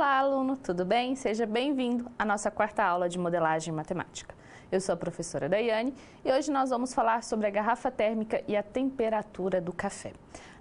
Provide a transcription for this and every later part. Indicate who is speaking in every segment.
Speaker 1: Olá, aluno, tudo bem? Seja bem-vindo à nossa quarta aula de modelagem matemática. Eu sou a professora Daiane e hoje nós vamos falar sobre a garrafa térmica e a temperatura do café.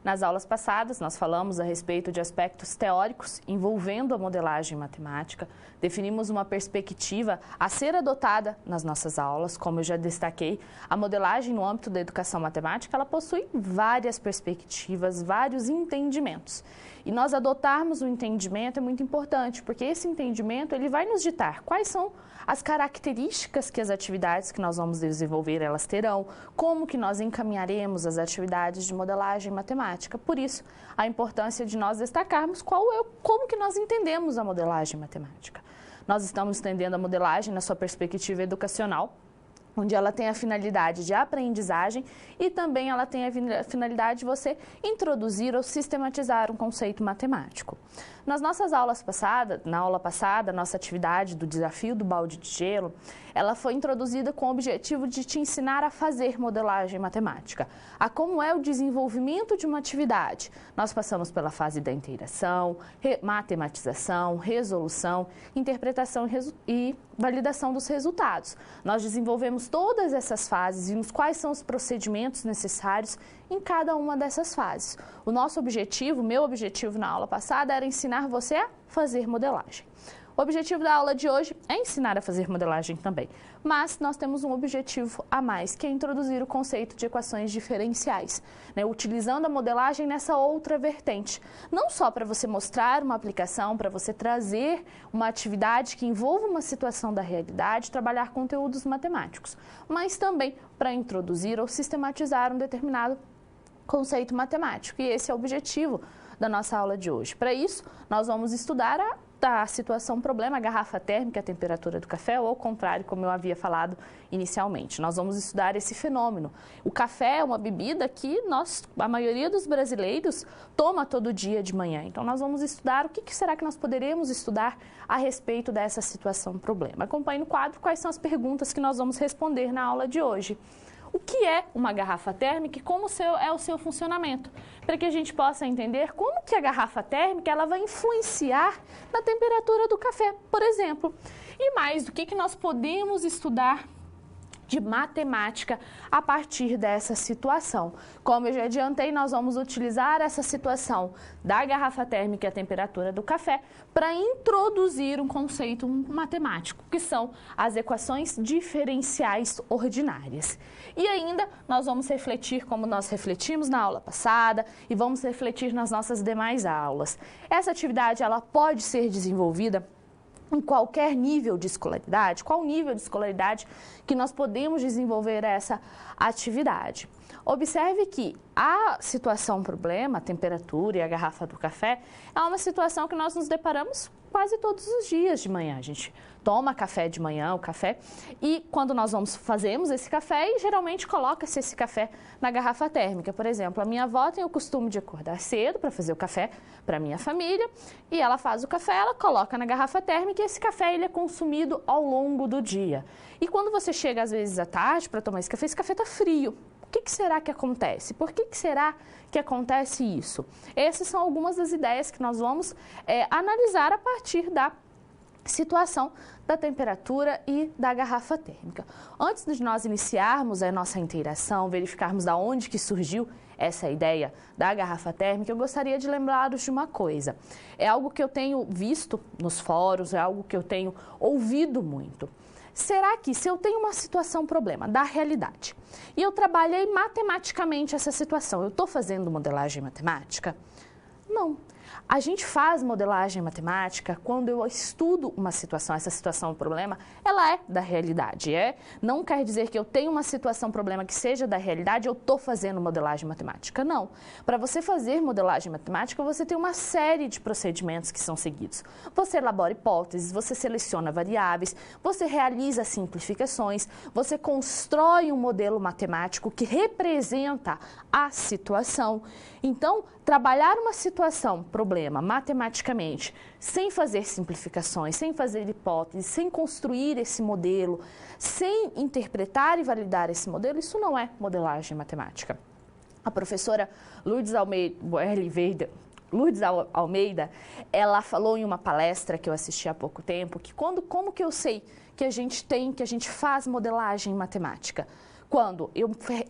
Speaker 1: Nas aulas passadas, nós falamos a respeito de aspectos teóricos envolvendo a modelagem matemática, definimos uma perspectiva a ser adotada nas nossas aulas. Como eu já destaquei, a modelagem no âmbito da educação matemática, ela possui várias perspectivas, vários entendimentos. E nós adotarmos o entendimento é muito importante, porque esse entendimento ele vai nos ditar quais são as características que as atividades que nós vamos desenvolver elas terão, como que nós encaminharemos as atividades de modelagem matemática. Por isso, a importância de nós destacarmos como que nós entendemos a modelagem matemática. Nós estamos entendendo a modelagem na sua perspectiva educacional, onde ela tem a finalidade de aprendizagem e também ela tem a finalidade de você introduzir ou sistematizar um conceito matemático. Nas nossas aulas passadas, na aula passada, nossa atividade do desafio do balde de gelo, ela foi introduzida com o objetivo de te ensinar a fazer modelagem matemática, a como é o desenvolvimento de uma atividade. Nós passamos pela fase da interação, matematização, resolução, interpretação e validação dos resultados. Nós desenvolvemos todas essas fases e vimos quais são os procedimentos necessários em cada uma dessas fases. O nosso objetivo, meu objetivo na aula passada era ensinar você a fazer modelagem. O objetivo da aula de hoje é ensinar a fazer modelagem também, mas nós temos um objetivo a mais, que é introduzir o conceito de equações diferenciais, utilizando a modelagem nessa outra vertente. Não só para você mostrar uma aplicação, para você trazer uma atividade que envolva uma situação da realidade, trabalhar conteúdos matemáticos, mas também para introduzir ou sistematizar um determinado conceito matemático. E esse é o objetivo da nossa aula de hoje. Para isso, nós vamos estudar a situação problema, a garrafa térmica, a temperatura do café, ou ao contrário, como eu havia falado inicialmente. Nós vamos estudar esse fenômeno. O café é uma bebida que a maioria dos brasileiros toma todo dia de manhã. Então, nós vamos estudar o que será que nós poderemos estudar a respeito dessa situação problema. Acompanhe no quadro quais são as perguntas que nós vamos responder na aula de hoje. O que é uma garrafa térmica e como é o seu funcionamento, para que a gente possa entender como que a garrafa térmica ela vai influenciar na temperatura do café, por exemplo. E mais, o que nós podemos estudar de matemática a partir dessa situação. Como eu já adiantei, nós vamos utilizar essa situação da garrafa térmica e a temperatura do café para introduzir um conceito matemático, que são as equações diferenciais ordinárias. E ainda nós vamos refletir como nós refletimos na aula passada e vamos refletir nas nossas demais aulas. Essa atividade ela pode ser desenvolvida em qualquer nível de escolaridade. Qual nível de escolaridade que nós podemos desenvolver essa atividade? Observe que a situação problema, a temperatura e a garrafa do café, é uma situação que nós nos deparamos quase todos os dias de manhã. A gente toma café de manhã, o café, e quando nós fazemos esse café, e geralmente coloca-se esse café na garrafa térmica. Por exemplo, a minha avó tem o costume de acordar cedo para fazer o café para a minha família, e ela faz o café, ela coloca na garrafa térmica e esse café ele é consumido ao longo do dia. E quando você chega às vezes à tarde para tomar esse café está frio. O que será que acontece? Por que será que acontece isso? Essas são algumas das ideias que nós vamos analisar a partir da situação da temperatura e da garrafa térmica. Antes de nós iniciarmos a nossa interação, verificarmos de onde que surgiu essa ideia da garrafa térmica, eu gostaria de lembrá-los de uma coisa. É algo que eu tenho visto nos fóruns, é algo que eu tenho ouvido muito. Será que se eu tenho uma situação problema da realidade e eu trabalhei matematicamente essa situação, eu estou fazendo modelagem matemática? Não. A gente faz modelagem matemática quando eu estudo uma situação, essa situação, o problema, ela é da realidade. Não quer dizer que eu tenho uma situação, problema que seja da realidade, eu estou fazendo modelagem matemática. Não. Para você fazer modelagem matemática, você tem uma série de procedimentos que são seguidos. Você elabora hipóteses, você seleciona variáveis, você realiza simplificações, você constrói um modelo matemático que representa a situação. Então, trabalhar uma situação, problema, matematicamente, sem fazer simplificações, sem fazer hipóteses, sem construir esse modelo, sem interpretar e validar esse modelo, isso não é modelagem matemática. A professora Lourdes Almeida Lourdes Almeida, ela falou em uma palestra que eu assisti há pouco tempo, que como que eu sei que a gente faz modelagem matemática? Quando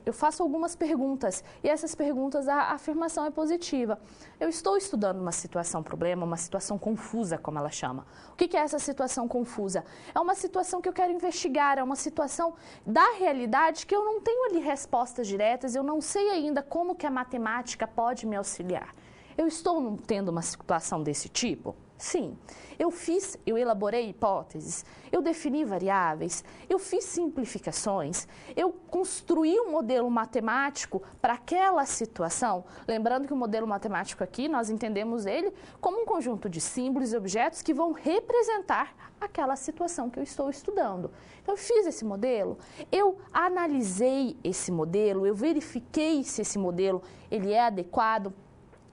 Speaker 1: eu faço algumas perguntas e essas perguntas, a afirmação é positiva. Eu estou estudando uma situação problema, uma situação confusa, como ela chama. O que é essa situação confusa? É uma situação que eu quero investigar, é uma situação da realidade que eu não tenho ali respostas diretas, eu não sei ainda como que a matemática pode me auxiliar. Eu estou tendo uma situação desse tipo? Sim. Eu elaborei hipóteses, eu defini variáveis, eu fiz simplificações, eu construí um modelo matemático para aquela situação. Lembrando que o modelo matemático aqui, nós entendemos ele como um conjunto de símbolos e objetos que vão representar aquela situação que eu estou estudando. Então, eu fiz esse modelo, eu analisei esse modelo, eu verifiquei se esse modelo ele é adequado,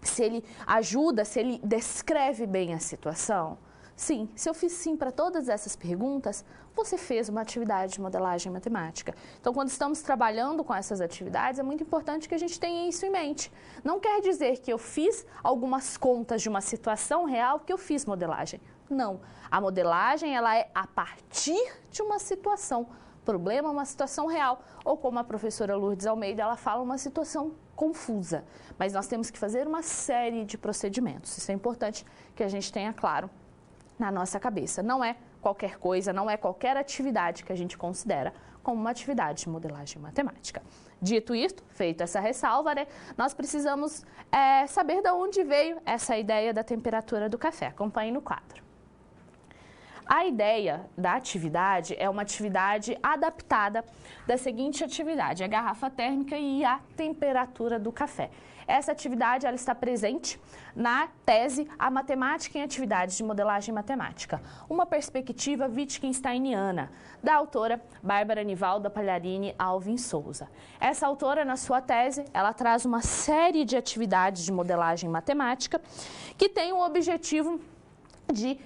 Speaker 1: se ele ajuda, se ele descreve bem a situação. Sim, se eu fiz sim para todas essas perguntas, você fez uma atividade de modelagem matemática. Então, quando estamos trabalhando com essas atividades, é muito importante que a gente tenha isso em mente. Não quer dizer que eu fiz algumas contas de uma situação real que eu fiz modelagem. Não, a modelagem ela é a partir de uma situação, problema, uma situação real. Ou como a professora Lourdes Almeida, ela fala, uma situação confusa. Mas nós temos que fazer uma série de procedimentos. Isso é importante que a gente tenha claro na nossa cabeça. Não é qualquer coisa, não é qualquer atividade que a gente considera como uma atividade de modelagem matemática. Dito isto, feita essa ressalva, né, nós precisamos saber de onde veio essa ideia da temperatura do café. Acompanhe no quadro. A ideia da atividade é uma atividade adaptada da seguinte atividade, a garrafa térmica e a temperatura do café. Essa atividade ela está presente na tese A Matemática em Atividades de Modelagem Matemática, uma perspectiva wittgensteiniana, da autora Bárbara Nivalda Pagliarini Alvim Souza. Essa autora, na sua tese, ela traz uma série de atividades de modelagem matemática que tem o objetivo de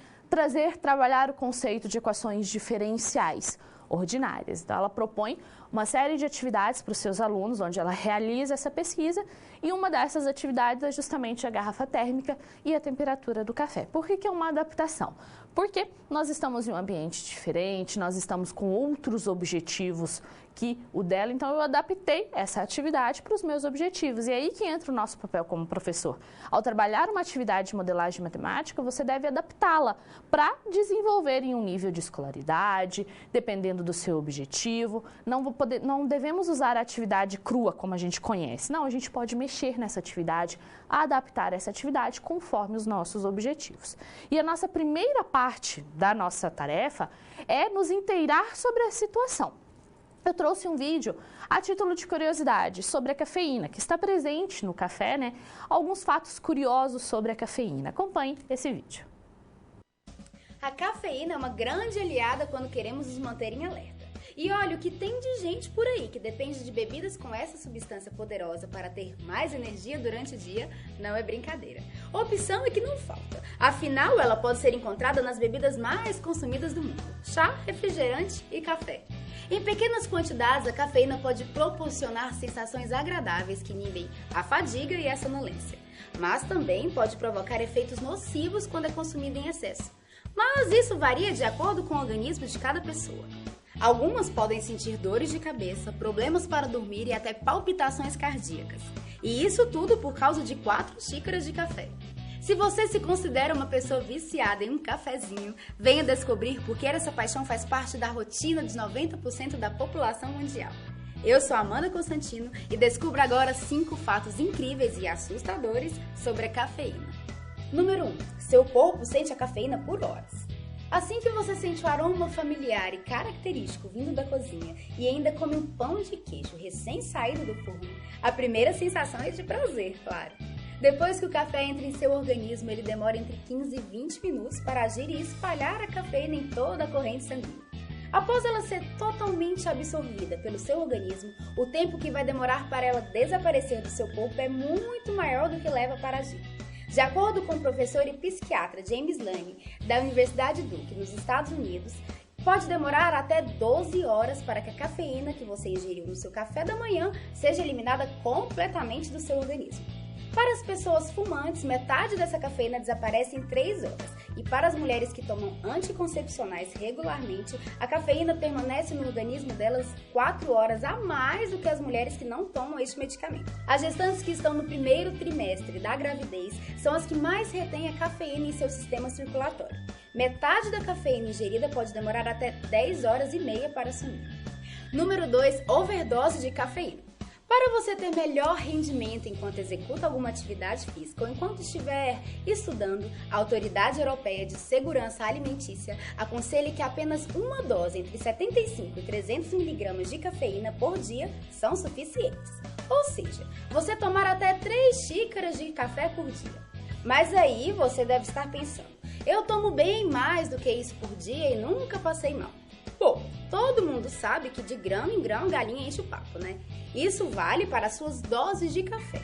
Speaker 1: trabalhar o conceito de equações diferenciais ordinárias. Então, ela propõe uma série de atividades para os seus alunos, onde ela realiza essa pesquisa, e uma dessas atividades é justamente a garrafa térmica e a temperatura do café. Por que é uma adaptação? Porque nós estamos em um ambiente diferente, nós estamos com outros objetivos que o dela, então eu adaptei essa atividade para os meus objetivos. E aí que entra o nosso papel como professor. Ao trabalhar uma atividade de modelagem matemática, você deve adaptá-la para desenvolver em um nível de escolaridade, dependendo do seu objetivo. Não devemos usar a atividade crua como a gente conhece. Não, a gente pode mexer nessa atividade, adaptar essa atividade conforme os nossos objetivos. E a nossa primeira parte da nossa tarefa é nos inteirar sobre a situação. Eu trouxe um vídeo a título de curiosidade sobre a cafeína, que está presente no café, né? Alguns fatos curiosos sobre a cafeína. Acompanhe esse vídeo.
Speaker 2: A cafeína é uma grande aliada quando queremos nos manter em alerta. E olha, o que tem de gente por aí que depende de bebidas com essa substância poderosa para ter mais energia durante o dia, não é brincadeira. Opção é que não falta. Afinal, ela pode ser encontrada nas bebidas mais consumidas do mundo: chá, refrigerante e café. Em pequenas quantidades, a cafeína pode proporcionar sensações agradáveis que inibem a fadiga e a sonolência, mas também pode provocar efeitos nocivos quando é consumida em excesso. Mas isso varia de acordo com o organismo de cada pessoa. Algumas podem sentir dores de cabeça, problemas para dormir e até palpitações cardíacas. E isso tudo por causa de 4 xícaras de café. Se você se considera uma pessoa viciada em um cafezinho, venha descobrir por que essa paixão faz parte da rotina de 90% da população mundial. Eu sou Amanda Constantino e descubro agora 5 fatos incríveis e assustadores sobre a cafeína. Número 1. Seu corpo sente a cafeína por horas. Assim que você sente o aroma familiar e característico vindo da cozinha e ainda come um pão de queijo recém-saído do forno, a primeira sensação é de prazer, claro. Depois que o café entra em seu organismo, ele demora entre 15 e 20 minutos para agir e espalhar a cafeína em toda a corrente sanguínea. Após ela ser totalmente absorvida pelo seu organismo, o tempo que vai demorar para ela desaparecer do seu corpo é muito maior do que leva para agir. De acordo com o professor e psiquiatra James Lane, da Universidade Duke, nos Estados Unidos, pode demorar até 12 horas para que a cafeína que você ingeriu no seu café da manhã seja eliminada completamente do seu organismo. Para as pessoas fumantes, metade dessa cafeína desaparece em 3 horas. E para as mulheres que tomam anticoncepcionais regularmente, a cafeína permanece no organismo delas 4 horas a mais do que as mulheres que não tomam este medicamento. As gestantes que estão no primeiro trimestre da gravidez são as que mais retêm a cafeína em seu sistema circulatório. Metade da cafeína ingerida pode demorar até 10 horas e meia para sumir. Número 2, overdose de cafeína. Para você ter melhor rendimento enquanto executa alguma atividade física ou enquanto estiver estudando, a Autoridade Europeia de Segurança Alimentícia aconselha que apenas uma dose entre 75 e 300 mg de cafeína por dia são suficientes. Ou seja, você tomar até 3 xícaras de café por dia. Mas aí você deve estar pensando, eu tomo bem mais do que isso por dia e nunca passei mal. Bom, todo mundo sabe que de grão em grão galinha enche o papo, né? Isso vale para as suas doses de café.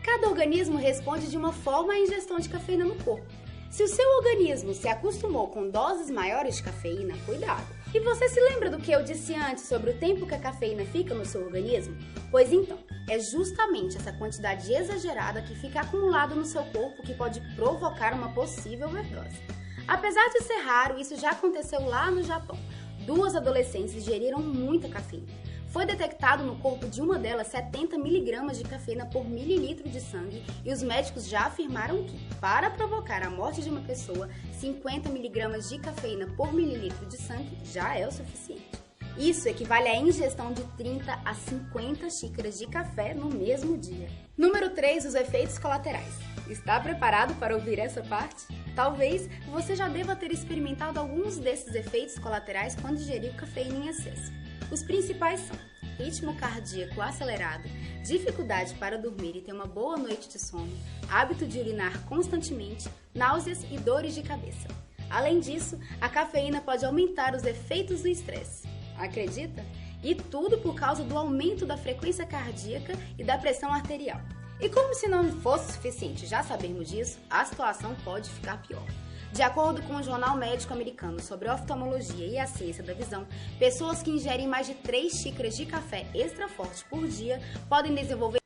Speaker 2: Cada organismo responde de uma forma à ingestão de cafeína no corpo. Se o seu organismo se acostumou com doses maiores de cafeína, cuidado. E você se lembra do que eu disse antes sobre o tempo que a cafeína fica no seu organismo? Pois então, é justamente essa quantidade exagerada que fica acumulada no seu corpo que pode provocar uma possível overdose. Apesar de ser raro, isso já aconteceu lá no Japão. 2 adolescentes ingeriram muita cafeína. Foi detectado no corpo de uma delas 70 mg de cafeína por mililitro de sangue e os médicos já afirmaram que, para provocar a morte de uma pessoa, 50 mg de cafeína por mililitro de sangue já é o suficiente. Isso equivale à ingestão de 30 a 50 xícaras de café no mesmo dia. Número 3, os efeitos colaterais. Está preparado para ouvir essa parte? Talvez você já deva ter experimentado alguns desses efeitos colaterais quando ingeriu cafeína em excesso. Os principais são ritmo cardíaco acelerado, dificuldade para dormir e ter uma boa noite de sono, hábito de urinar constantemente, náuseas e dores de cabeça. Além disso, a cafeína pode aumentar os efeitos do estresse. Acredita? E tudo por causa do aumento da frequência cardíaca e da pressão arterial. E como se não fosse suficiente já sabermos disso, a situação pode ficar pior. De acordo com o Jornal Médico Americano sobre Oftalmologia e a Ciência da Visão, pessoas que ingerem mais de 3 xícaras de café extra forte por dia podem desenvolver...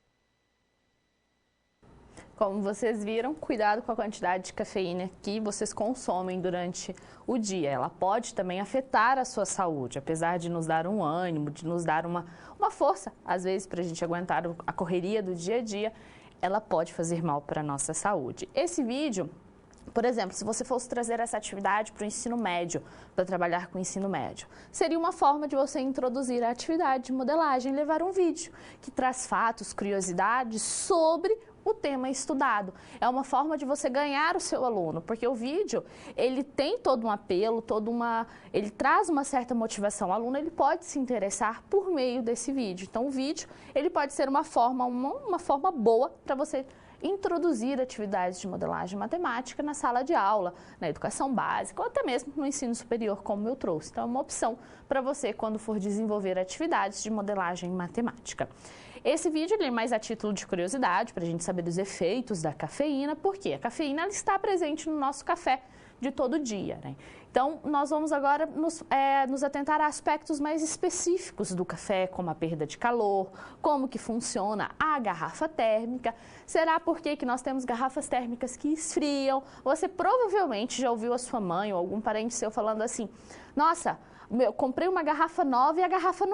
Speaker 1: Como vocês viram, cuidado com a quantidade de cafeína que vocês consomem durante o dia. Ela pode também afetar a sua saúde, apesar de nos dar um ânimo, de nos dar uma força, às vezes, para a gente aguentar a correria do dia a dia, ela pode fazer mal para a nossa saúde. Esse vídeo, por exemplo, se você fosse trazer essa atividade para o ensino médio, para trabalhar com o ensino médio, seria uma forma de você introduzir a atividade de modelagem, levar um vídeo que traz fatos, curiosidades sobre o tema estudado. É uma forma de você ganhar o seu aluno, porque o vídeo, ele tem todo um apelo, ele traz uma certa motivação. O aluno, ele pode se interessar por meio desse vídeo. Então, o vídeo, ele pode ser uma forma boa para você introduzir atividades de modelagem matemática na sala de aula, na educação básica ou até mesmo no ensino superior, como eu trouxe. Então, é uma opção para você quando for desenvolver atividades de modelagem matemática. Esse vídeo é mais a título de curiosidade, para a gente saber dos efeitos da cafeína, porque a cafeína ela está presente no nosso café de todo dia, né? Então, nós vamos agora nos atentar a aspectos mais específicos do café, como a perda de calor, como que funciona a garrafa térmica. Será por que nós temos garrafas térmicas que esfriam? Você provavelmente já ouviu a sua mãe ou algum parente seu falando assim, nossa, eu comprei uma garrafa nova e a garrafa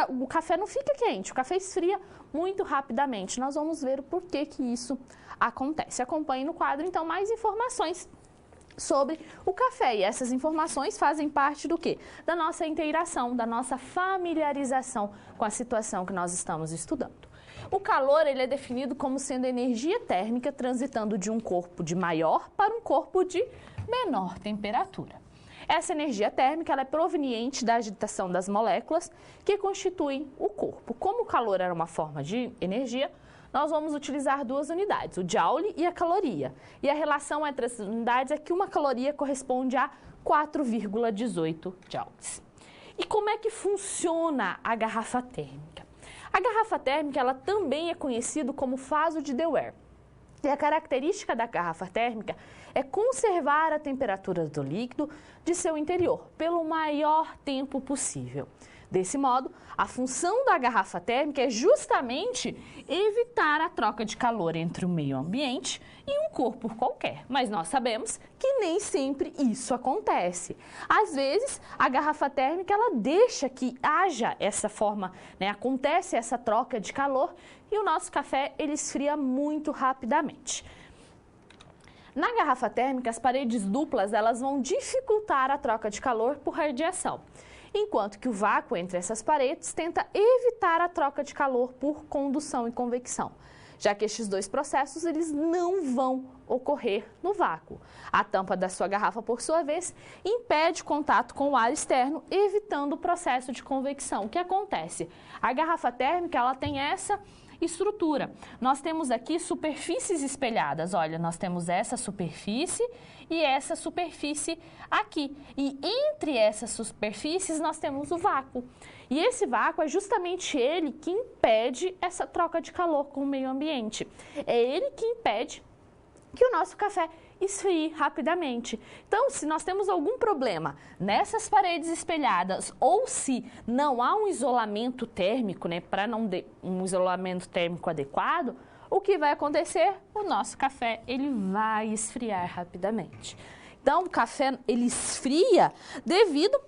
Speaker 1: o café não fica quente, o café esfria muito rapidamente. Nós vamos ver o porquê que isso acontece. Acompanhe no quadro, então, mais informações sobre o café. E essas informações fazem parte do quê? Da nossa inteiração, da nossa familiarização com a situação que nós estamos estudando. O calor, ele é definido como sendo energia térmica transitando de um corpo de maior para um corpo de menor temperatura. Essa energia térmica ela é proveniente da agitação das moléculas que constituem o corpo. Como o calor era uma forma de energia, nós vamos utilizar 2 unidades, o Joule e a caloria. E a relação entre essas unidades é que uma caloria corresponde a 4,18 joules. E como é que funciona a garrafa térmica? A garrafa térmica ela também é conhecida como faso de Dewar. E a característica da garrafa térmica é conservar a temperatura do líquido de seu interior pelo maior tempo possível. Desse modo, a função da garrafa térmica é justamente evitar a troca de calor entre o meio ambiente e um corpo qualquer. Mas nós sabemos que nem sempre isso acontece. Às vezes, a garrafa térmica ela deixa que haja essa forma, né? Acontece essa troca de calor e o nosso café ele esfria muito rapidamente. Na garrafa térmica, as paredes duplas elas vão dificultar a troca de calor por radiação, enquanto que o vácuo entre essas paredes tenta evitar a troca de calor por condução e convecção, já que estes dois processos eles não vão ocorrer no vácuo. A tampa da sua garrafa, por sua vez, impede contato com o ar externo, evitando o processo de convecção. O que acontece? A garrafa térmica ela tem essa estrutura. Nós temos aqui superfícies espelhadas. Olha, nós temos essa superfície e essa superfície aqui. E entre essas superfícies nós temos o vácuo. E esse vácuo é justamente ele que impede essa troca de calor com o meio ambiente. É ele que impede que o nosso café esfrie rapidamente. Então, se nós temos algum problema nessas paredes espelhadas ou se não há um isolamento térmico, né, para não ter um isolamento térmico adequado, o que vai acontecer? O nosso café ele vai esfriar rapidamente. Então, o café ele esfria devido,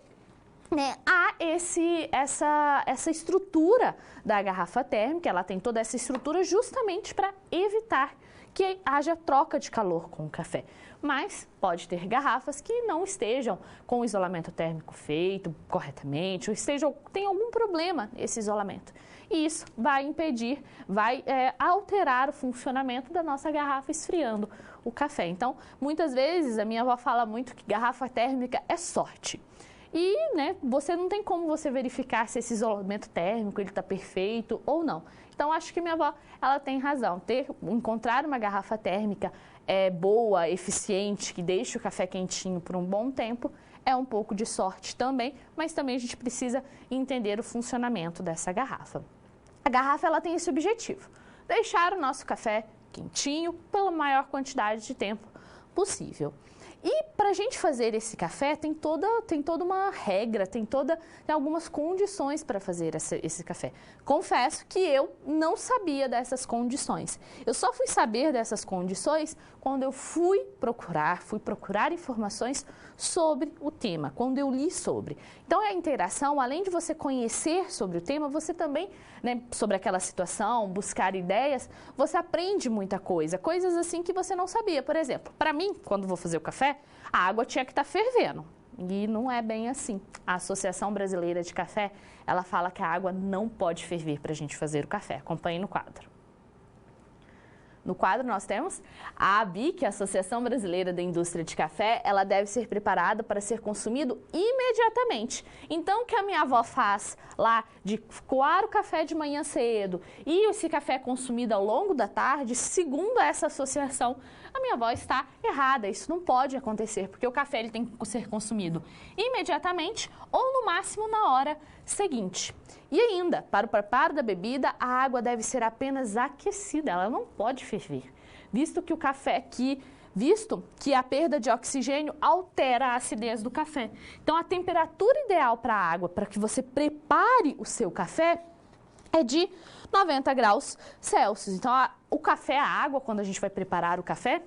Speaker 1: né, a essa estrutura da garrafa térmica. Ela tem toda essa estrutura justamente para evitar que haja troca de calor com o café. Mas pode ter garrafas que não estejam com o isolamento térmico feito corretamente, ou tem algum problema nesse isolamento. E isso vai impedir, vai alterar o funcionamento da nossa garrafa, esfriando o café. Então, muitas vezes, a minha avó fala muito que garrafa térmica é sorte. E, né, você não tem como você verificar se esse isolamento térmico ele está perfeito ou não. Então, acho que minha avó ela tem razão. Encontrar uma garrafa térmica boa, eficiente, que deixe o café quentinho por um bom tempo, é um pouco de sorte também, mas também a gente precisa entender o funcionamento dessa garrafa. A garrafa ela tem esse objetivo, deixar o nosso café quentinho pela maior quantidade de tempo possível. E para a gente fazer esse café tem toda uma regra, tem algumas condições para fazer esse café. Confesso que eu não sabia dessas condições. Eu só fui saber dessas condições quando eu fui procurar informações sobre o tema, quando eu li sobre. Então, a interação, além de você conhecer sobre o tema, você também, né, sobre aquela situação, buscar ideias, você aprende muita coisa, coisas assim que você não sabia. Por exemplo, para mim, quando vou fazer o café, a água tinha que estar fervendo. E não é bem assim. A Associação Brasileira de Café, ela fala que a água não pode ferver para a gente fazer o café. Acompanhe no quadro. No quadro nós temos a ABIC, a Associação Brasileira da Indústria de Café, ela deve ser preparada para ser consumido imediatamente. Então, o que a minha avó faz lá de coar o café de manhã cedo e esse café consumido ao longo da tarde, segundo essa associação, a minha avó está errada. Isso não pode acontecer, porque o café ele tem que ser consumido imediatamente ou no máximo na hora seguinte. E ainda, para o preparo da bebida, a água deve ser apenas aquecida, ela não pode ferver, visto que a perda de oxigênio altera a acidez do café. Então, a temperatura ideal para a água, para que você prepare o seu café, é de 90 graus Celsius. Então, o café, a água, quando a gente vai preparar o café,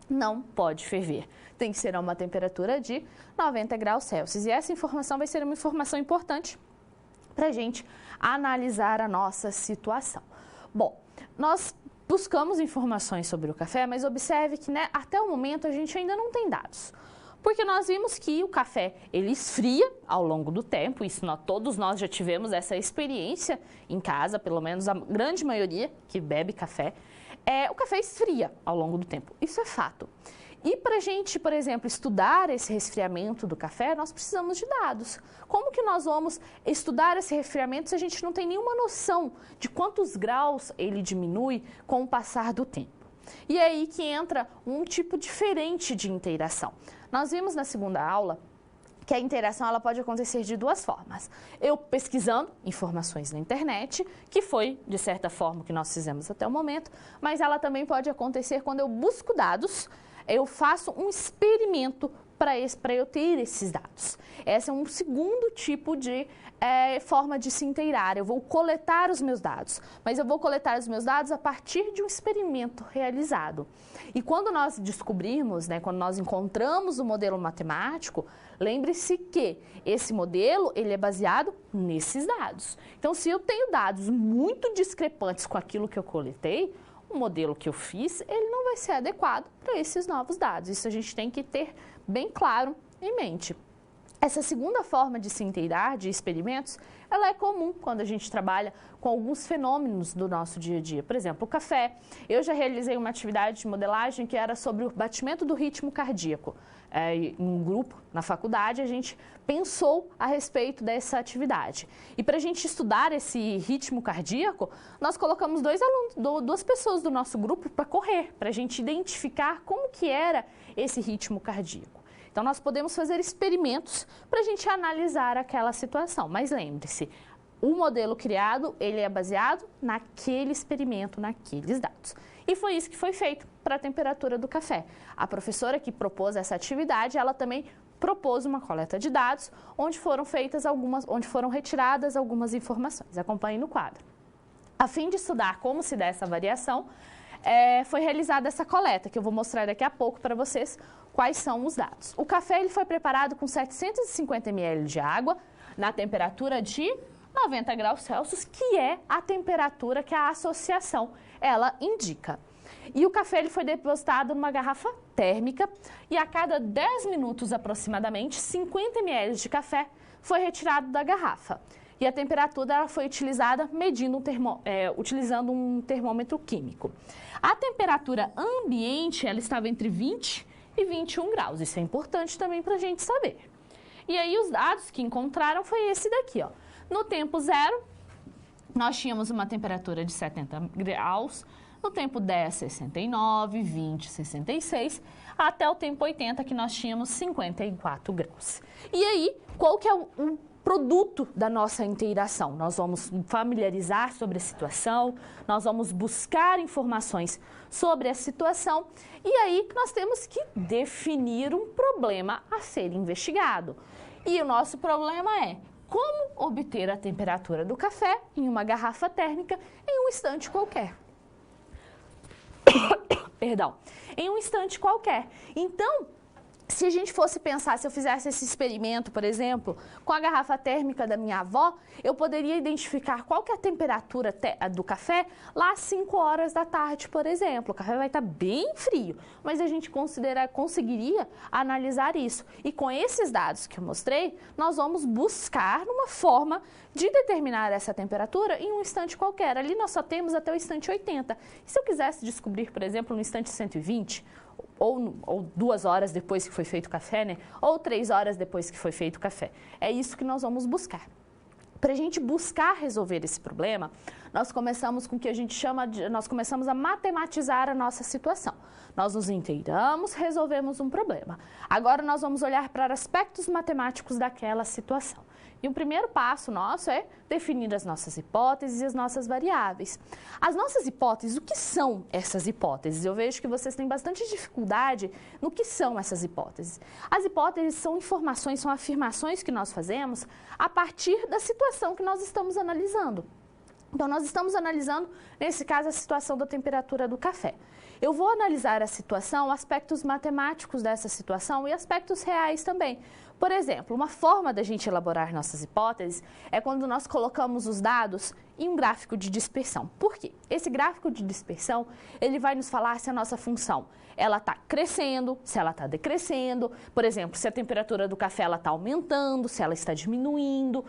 Speaker 1: não pode ferver. Tem que ser a uma temperatura de 90 graus Celsius. E essa informação vai ser uma informação importante para a gente analisar a nossa situação. Bom, nós buscamos informações sobre o café, mas observe que, né, até o momento a gente ainda não tem dados. Porque nós vimos que o café, ele esfria ao longo do tempo, isso todos nós já tivemos essa experiência em casa, pelo menos a grande maioria que bebe café, o café esfria ao longo do tempo, isso é fato. E para a gente, por exemplo, estudar esse resfriamento do café, nós precisamos de dados. Como que nós vamos estudar esse resfriamento se a gente não tem nenhuma noção de quantos graus ele diminui com o passar do tempo? E é aí que entra um tipo diferente de interação. Nós vimos na segunda aula que a interação ela pode acontecer de duas formas. Eu pesquisando informações na internet, que foi, de certa forma, o que nós fizemos até o momento, mas ela também pode acontecer quando eu busco dados, eu faço um experimento para eu ter esses dados. Esse é um segundo tipo de forma de se inteirar. Eu vou coletar os meus dados, mas eu vou coletar os meus dados a partir de um experimento realizado. E quando nós descobrirmos, né, quando nós encontramos o modelo matemático, lembre-se que esse modelo ele é baseado nesses dados. Então, se eu tenho dados muito discrepantes com aquilo que eu coletei, o modelo que eu fiz, ele não vai ser adequado para esses novos dados. Isso a gente tem que ter bem claro em mente. Essa segunda forma de se inteirar de experimentos, ela é comum quando a gente trabalha com alguns fenômenos do nosso dia a dia. Por exemplo, o café. Eu já realizei uma atividade de modelagem que era sobre o batimento do ritmo cardíaco. Em um grupo, na faculdade, a gente pensou a respeito dessa atividade. E para a gente estudar esse ritmo cardíaco, nós colocamos duas pessoas do nosso grupo para correr, para a gente identificar como que era esse ritmo cardíaco. Então, nós podemos fazer experimentos para a gente analisar aquela situação. Mas lembre-se, o modelo criado, ele é baseado naquele experimento, naqueles dados. E foi isso que foi feito para a temperatura do café. A professora que propôs essa atividade, ela também propôs uma coleta de dados, onde foram retiradas algumas informações. Acompanhe no quadro. A fim de estudar como se dá essa variação, foi realizada essa coleta, que eu vou mostrar daqui a pouco para vocês quais são os dados. O café ele foi preparado com 750 ml de água, na temperatura de 90 graus Celsius, que é a temperatura que a associação ela indica. E o café ele foi depositado numa garrafa térmica e a cada 10 minutos aproximadamente, 50 ml de café foi retirado da garrafa. E a temperatura ela foi utilizada utilizando um termômetro químico. A temperatura ambiente ela estava entre 20 e 21 graus. Isso é importante também para a gente saber. E aí os dados que encontraram foi esse daqui, ó. No tempo zero, nós tínhamos uma temperatura de 70 graus. No tempo 10, 69, 20, 66, até o tempo 80, que nós tínhamos 54 graus. E aí, qual que é o produto da nossa inteiração? Nós vamos familiarizar sobre a situação, nós vamos buscar informações sobre a situação e aí nós temos que definir um problema a ser investigado. E o nosso problema é como obter a temperatura do café em uma garrafa térmica em um instante qualquer. Perdão, em um instante qualquer. Então, se a gente fosse pensar, se eu fizesse esse experimento, por exemplo, com a garrafa térmica da minha avó, eu poderia identificar qual que é a temperatura do café lá às 5 horas da tarde, por exemplo. O café vai estar bem frio, mas a gente conseguiria analisar isso. E com esses dados que eu mostrei, nós vamos buscar uma forma de determinar essa temperatura em um instante qualquer. Ali nós só temos até o instante 80. E se eu quisesse descobrir, por exemplo, no instante 120, ou 2 horas depois que foi feito o café, né? Ou 3 horas depois que foi feito o café. É isso que nós vamos buscar. Para a gente buscar resolver esse problema, nós começamos com o que a gente chama de... Nós começamos a matematizar a nossa situação. Nós nos inteiramos, resolvemos um problema. Agora nós vamos olhar para aspectos matemáticos daquela situação. E o primeiro passo nosso é definir as nossas hipóteses e as nossas variáveis. As nossas hipóteses, o que são essas hipóteses? Eu vejo que vocês têm bastante dificuldade no que são essas hipóteses. As hipóteses são informações, são afirmações que nós fazemos a partir da situação que nós estamos analisando. Então, nós estamos analisando, nesse caso, a situação da temperatura do café. Eu vou analisar a situação, aspectos matemáticos dessa situação e aspectos reais também. Por exemplo, uma forma da gente elaborar nossas hipóteses é quando nós colocamos os dados em um gráfico de dispersão. Por quê? Esse gráfico de dispersão, ele vai nos falar se a nossa função ela está crescendo, se ela está decrescendo. Por exemplo, se a temperatura do café está aumentando, se ela está diminuindo.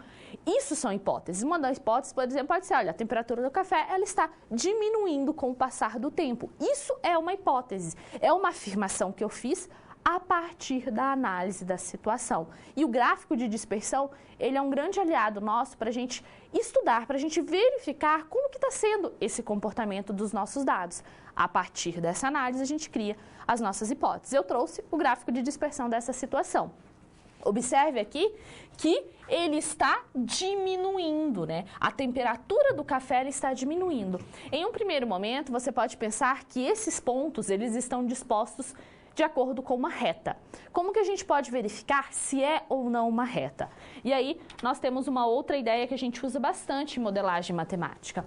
Speaker 1: Isso são hipóteses. Uma das hipóteses, por exemplo, pode ser, olha, a temperatura do café ela está diminuindo com o passar do tempo. Isso é uma hipótese, é uma afirmação que eu fiz a partir da análise da situação. E o gráfico de dispersão, ele é um grande aliado nosso para a gente estudar, para a gente verificar como que está sendo esse comportamento dos nossos dados. A partir dessa análise, a gente cria as nossas hipóteses. Eu trouxe o gráfico de dispersão dessa situação. Observe aqui que ele está diminuindo, né? A temperatura do café ela está diminuindo. Em um primeiro momento, você pode pensar que esses pontos, eles estão dispostos de acordo com uma reta. Como que a gente pode verificar se é ou não uma reta? E aí, nós temos uma outra ideia que a gente usa bastante em modelagem matemática.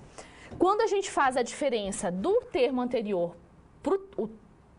Speaker 1: Quando a gente faz a diferença do termo anterior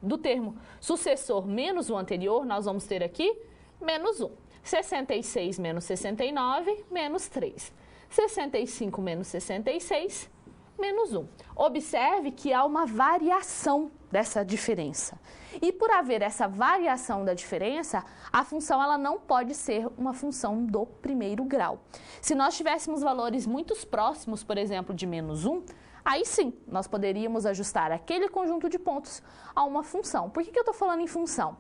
Speaker 1: do termo sucessor menos o anterior, nós vamos ter aqui menos 1. 66 menos 69, menos 3. 65 menos 66, menos 1. Observe que há uma variação dessa diferença. E por haver essa variação da diferença, a função ela não pode ser uma função do primeiro grau. Se nós tivéssemos valores muito próximos, por exemplo, de menos 1, aí sim, nós poderíamos ajustar aquele conjunto de pontos a uma função. Por que eu estou falando em função?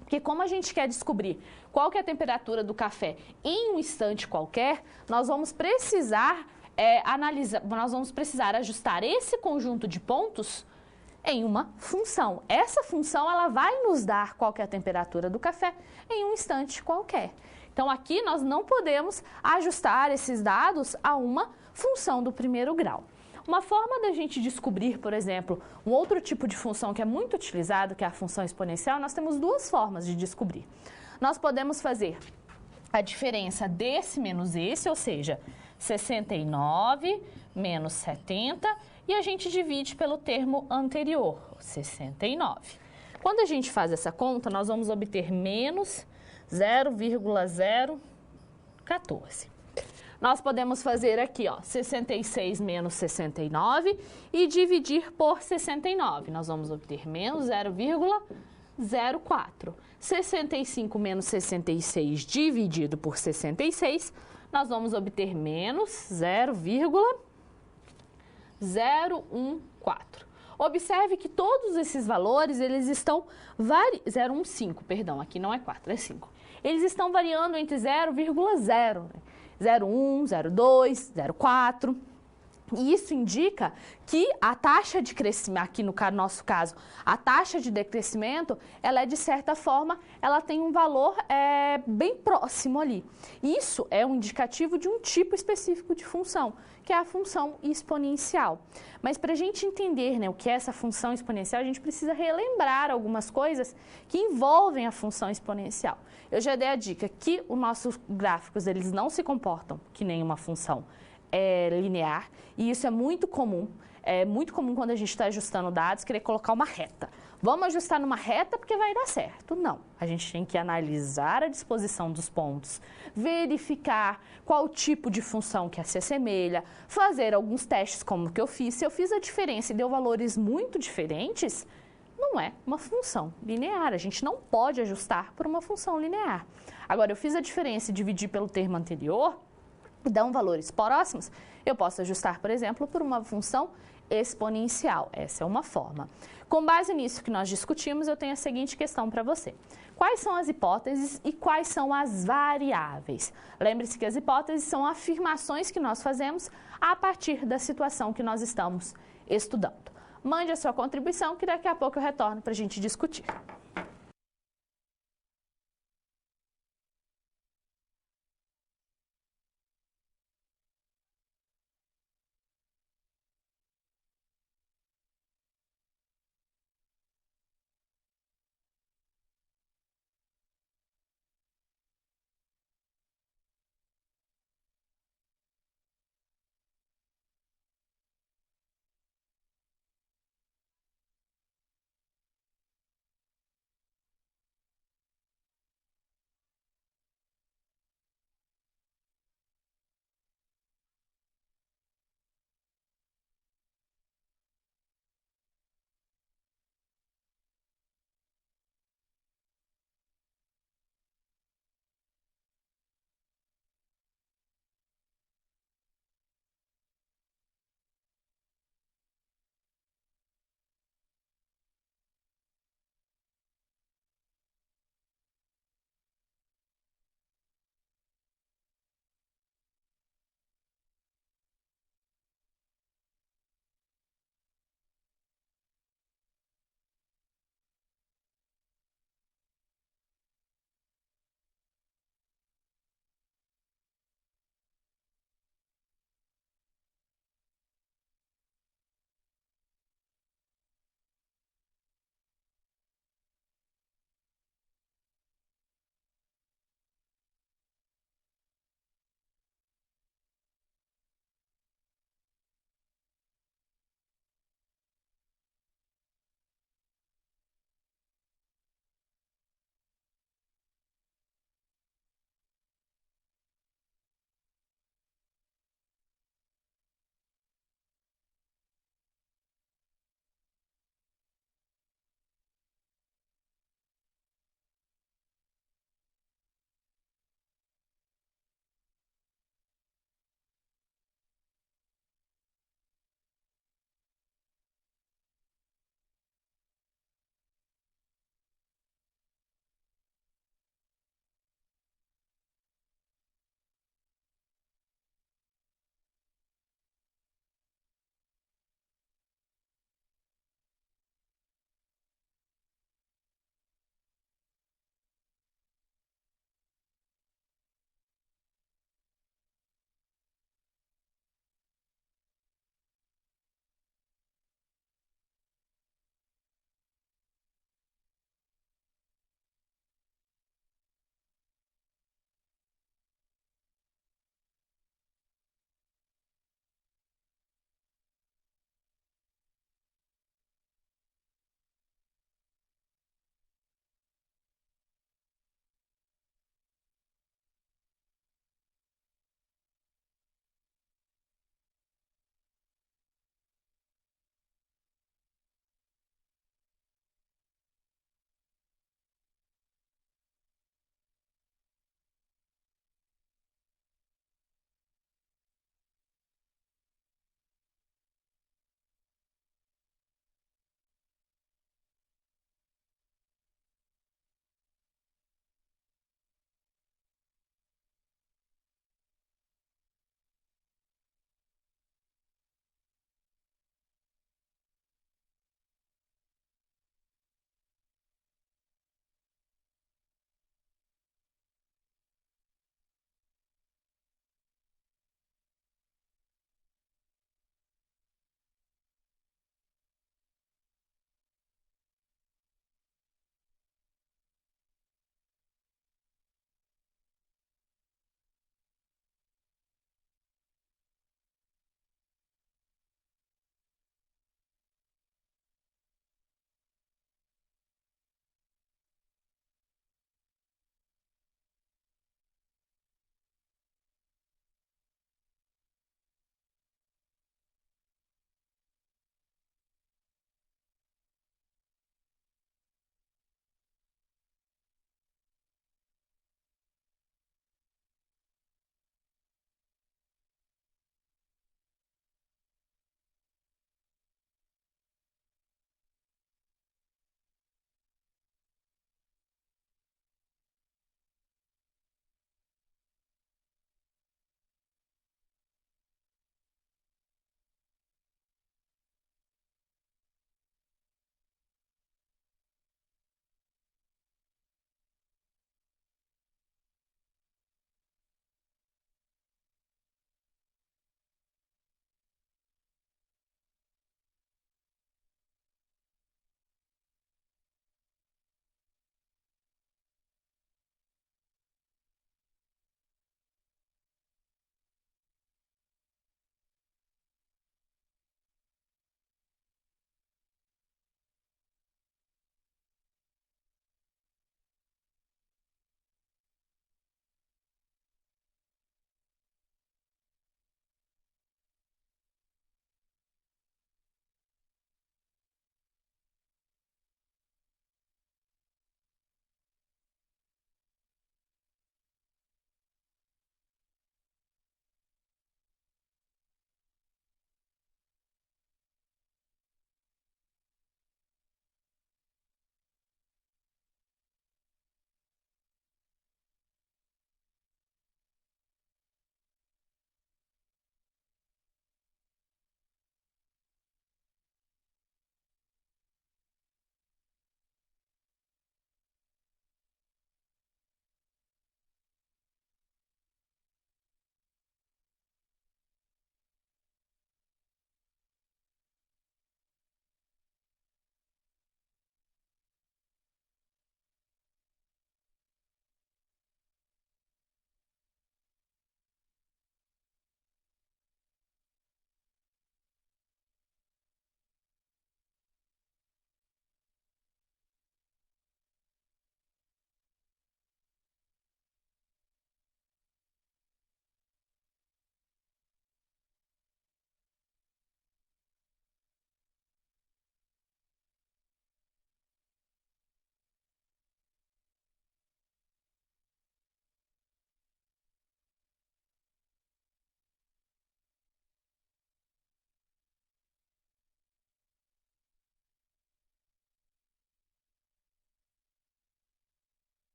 Speaker 1: Porque como a gente quer descobrir qual que é a temperatura do café em um instante qualquer, nós vamos precisar ajustar esse conjunto de pontos em uma função. Essa função ela vai nos dar qual que é a temperatura do café em um instante qualquer. Então aqui nós não podemos ajustar esses dados a uma função do primeiro grau. Uma forma da gente descobrir, por exemplo, um outro tipo de função que é muito utilizado, que é a função exponencial, nós temos duas formas de descobrir. Nós podemos fazer a diferença desse menos esse, ou seja, 69 menos 70, e a gente divide pelo termo anterior, 69. Quando a gente faz essa conta, nós vamos obter menos 0,014. Nós podemos fazer aqui, ó, 66 menos 69 e dividir por 69. Nós vamos obter menos 0,04. 65 menos 66 dividido por 66, nós vamos obter menos 0,014. Observe que todos esses valores, eles estão 0,15, perdão, aqui não é 4, é 5. Eles estão variando entre 0,0, né? 0,1, 0,2, 0,4. E isso indica que a taxa de crescimento, aqui no nosso caso, a taxa de decrescimento, ela é de certa forma, ela tem um valor bem próximo ali. Isso é um indicativo de um tipo específico de função, que é a função exponencial. Mas para a gente entender, né, o que é essa função exponencial, a gente precisa relembrar algumas coisas que envolvem a função exponencial. Eu já dei a dica que os nossos gráficos eles não se comportam que nem uma função linear, e isso é muito comum. É muito comum quando a gente está ajustando dados, querer colocar uma reta. Vamos ajustar numa reta porque vai dar certo. Não, a gente tem que analisar a disposição dos pontos, verificar qual tipo de função que se assemelha, fazer alguns testes como o que eu fiz. Se eu fiz a diferença e deu valores muito diferentes, não é uma função linear. A gente não pode ajustar por uma função linear. Agora, eu fiz a diferença e dividi pelo termo anterior, e dão valores próximos, eu posso ajustar, por exemplo, por uma função exponencial. Essa é uma forma. Com base nisso que nós discutimos, eu tenho a seguinte questão para você. Quais são as hipóteses e quais são as variáveis? Lembre-se que as hipóteses são afirmações que nós fazemos a partir da situação que nós estamos estudando. Mande a sua contribuição que daqui a pouco eu retorno para a gente discutir.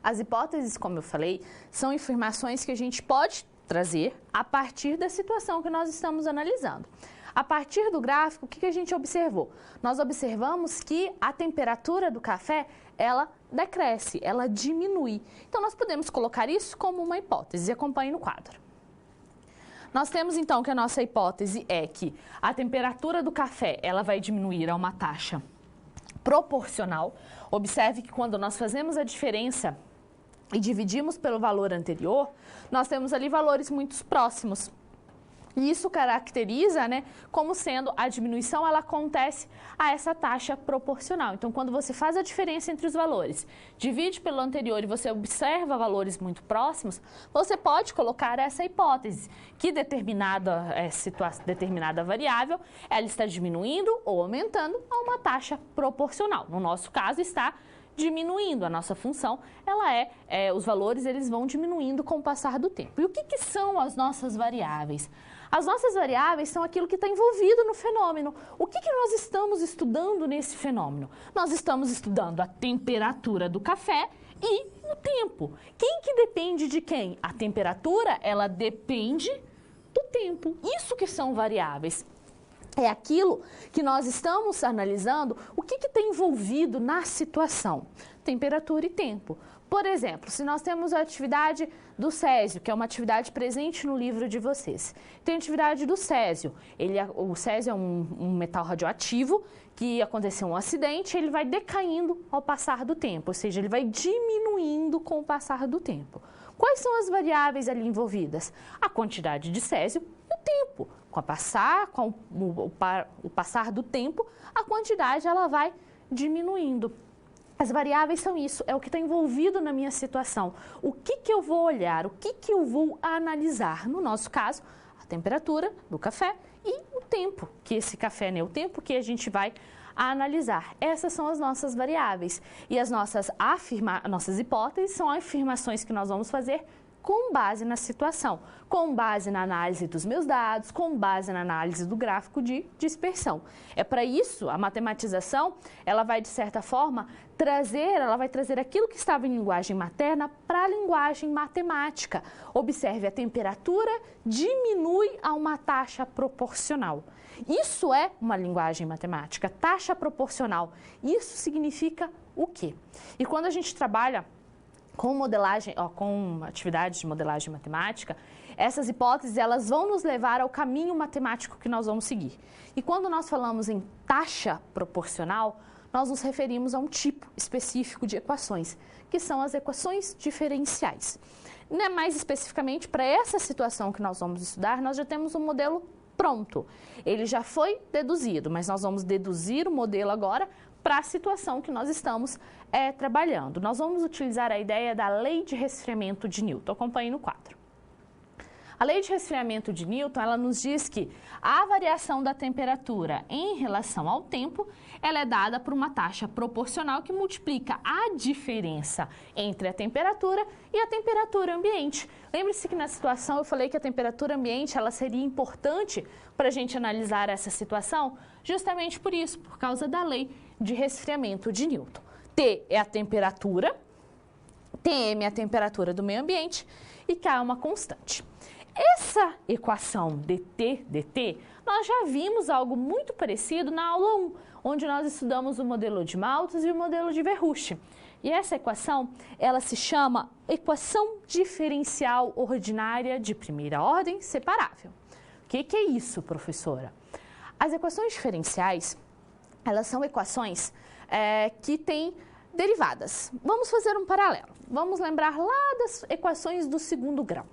Speaker 1: As hipóteses, como eu falei, são informações que a gente pode trazer a partir da situação que nós estamos analisando. A partir do gráfico, o que a gente observou? Nós observamos que a temperatura do café, ela decresce, ela diminui. Então, nós podemos colocar isso como uma hipótese. Acompanhe no quadro. Nós temos, então, que a nossa hipótese é que a temperatura do café, ela vai diminuir a uma taxa proporcional. Observe que quando nós fazemos a diferença e dividimos pelo valor anterior, nós temos ali valores muito próximos. E isso caracteriza, né, como sendo a diminuição, ela acontece a essa taxa proporcional. Então, quando você faz a diferença entre os valores, divide pelo anterior e você observa valores muito próximos, você pode colocar essa hipótese, que determinada variável, ela está diminuindo ou aumentando a uma taxa proporcional. No nosso caso, está diminuindo. A nossa função, ela os valores eles vão diminuindo com o passar do tempo. E o que são as nossas variáveis? As nossas variáveis são aquilo que está envolvido no fenômeno. O que nós estamos estudando nesse fenômeno? Nós estamos estudando a temperatura do café e o tempo. Quem que depende de quem? A temperatura, ela depende do tempo. Isso que são variáveis. É aquilo que nós estamos analisando, o que está envolvido na situação, temperatura e tempo. Por exemplo, se nós temos a atividade do césio, que é uma atividade presente no livro de vocês. Tem a atividade do césio. O césio é um metal radioativo que aconteceu um acidente, ele vai decaindo ao passar do tempo, ou seja, ele vai diminuindo com o passar do tempo. Quais são as variáveis ali envolvidas? A quantidade de césio e o tempo. Com o passar do tempo, a quantidade ela vai diminuindo. As variáveis são isso, é o que está envolvido na minha situação. O que eu vou olhar, o que eu vou analisar? No nosso caso, a temperatura do café e o tempo que esse café, né, o tempo que a gente vai analisar. Essas são as nossas variáveis. E as nossas hipóteses são afirmações que nós vamos fazer com base na situação, com base na análise dos meus dados, com base na análise do gráfico de dispersão. É para isso, a matematização, ela vai, de certa forma, trazer aquilo que estava em linguagem materna para a linguagem matemática. Observe, a temperatura diminui a uma taxa proporcional. Isso é uma linguagem matemática, taxa proporcional. Isso significa o quê? E quando a gente trabalha com modelagem, com atividades de modelagem matemática, essas hipóteses elas vão nos levar ao caminho matemático que nós vamos seguir. E quando nós falamos em taxa proporcional, nós nos referimos a um tipo específico de equações, que são as equações diferenciais. Mais especificamente, para essa situação que nós vamos estudar, nós já temos um modelo pronto. Ele já foi deduzido, mas nós vamos deduzir o modelo agora para a situação que nós estamos trabalhando. Nós vamos utilizar a ideia da lei de resfriamento de Newton. Acompanhe no quadro. A lei de resfriamento de Newton, ela nos diz que a variação da temperatura em relação ao tempo, ela é dada por uma taxa proporcional que multiplica a diferença entre a temperatura e a temperatura ambiente. Lembre-se que na situação eu falei que a temperatura ambiente ela seria importante para a gente analisar essa situação, justamente por isso, por causa da lei de resfriamento de Newton. T é a temperatura, Tm é a temperatura do meio ambiente e K é uma constante. Essa equação dt, nós já vimos algo muito parecido na aula 1, onde nós estudamos o modelo de Malthus e o modelo de Verhulst. E essa equação, ela se chama equação diferencial ordinária de primeira ordem separável. O que é isso, professora? As equações diferenciais, elas são equações que têm derivadas. Vamos fazer um paralelo. Vamos lembrar lá das equações do segundo grau.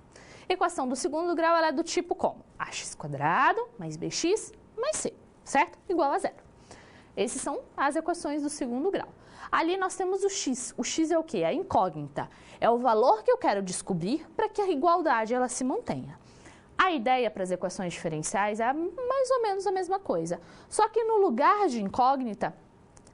Speaker 1: A equação do segundo grau ela é do tipo como? Ax² mais bx mais c, certo? Igual a zero. Essas são as equações do segundo grau. Ali nós temos o x. O x é o quê? A incógnita. É o valor que eu quero descobrir para que a igualdade ela se mantenha. A ideia para as equações diferenciais é mais ou menos a mesma coisa. Só que no lugar de incógnita,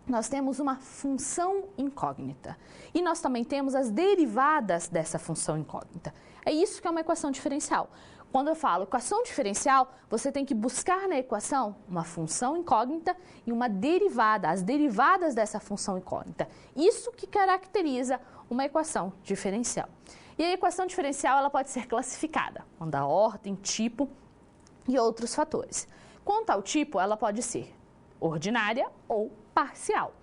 Speaker 1: nós temos uma função incógnita. E nós também temos as derivadas dessa função incógnita. É isso que é uma equação diferencial. Quando eu falo equação diferencial, você tem que buscar na equação uma função incógnita e uma derivada, as derivadas dessa função incógnita. Isso que caracteriza uma equação diferencial. E a equação diferencial ela pode ser classificada, quando a ordem, tipo e outros fatores. Quanto ao tipo, ela pode ser ordinária ou parcial.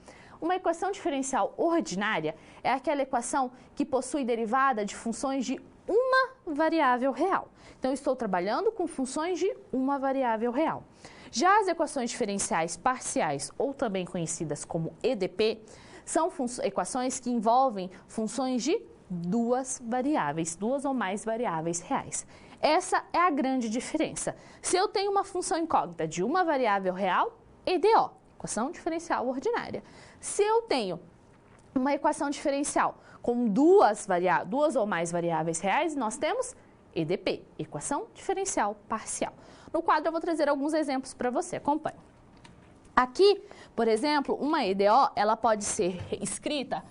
Speaker 1: Uma equação diferencial ordinária é aquela equação que possui derivada de funções de uma variável real. Então, eu estou trabalhando com funções de uma variável real. Já as equações diferenciais parciais, ou também conhecidas como EDP, são equações que envolvem funções de duas ou mais variáveis reais. Essa é a grande diferença. Se eu tenho uma função incógnita de uma variável real, EDO, equação diferencial ordinária. Se eu tenho uma equação diferencial com duas ou mais variáveis reais, nós temos EDP, equação diferencial parcial. No quadro eu vou trazer alguns exemplos para você, acompanhe. Aqui, por exemplo, uma EDO, ela pode ser escrita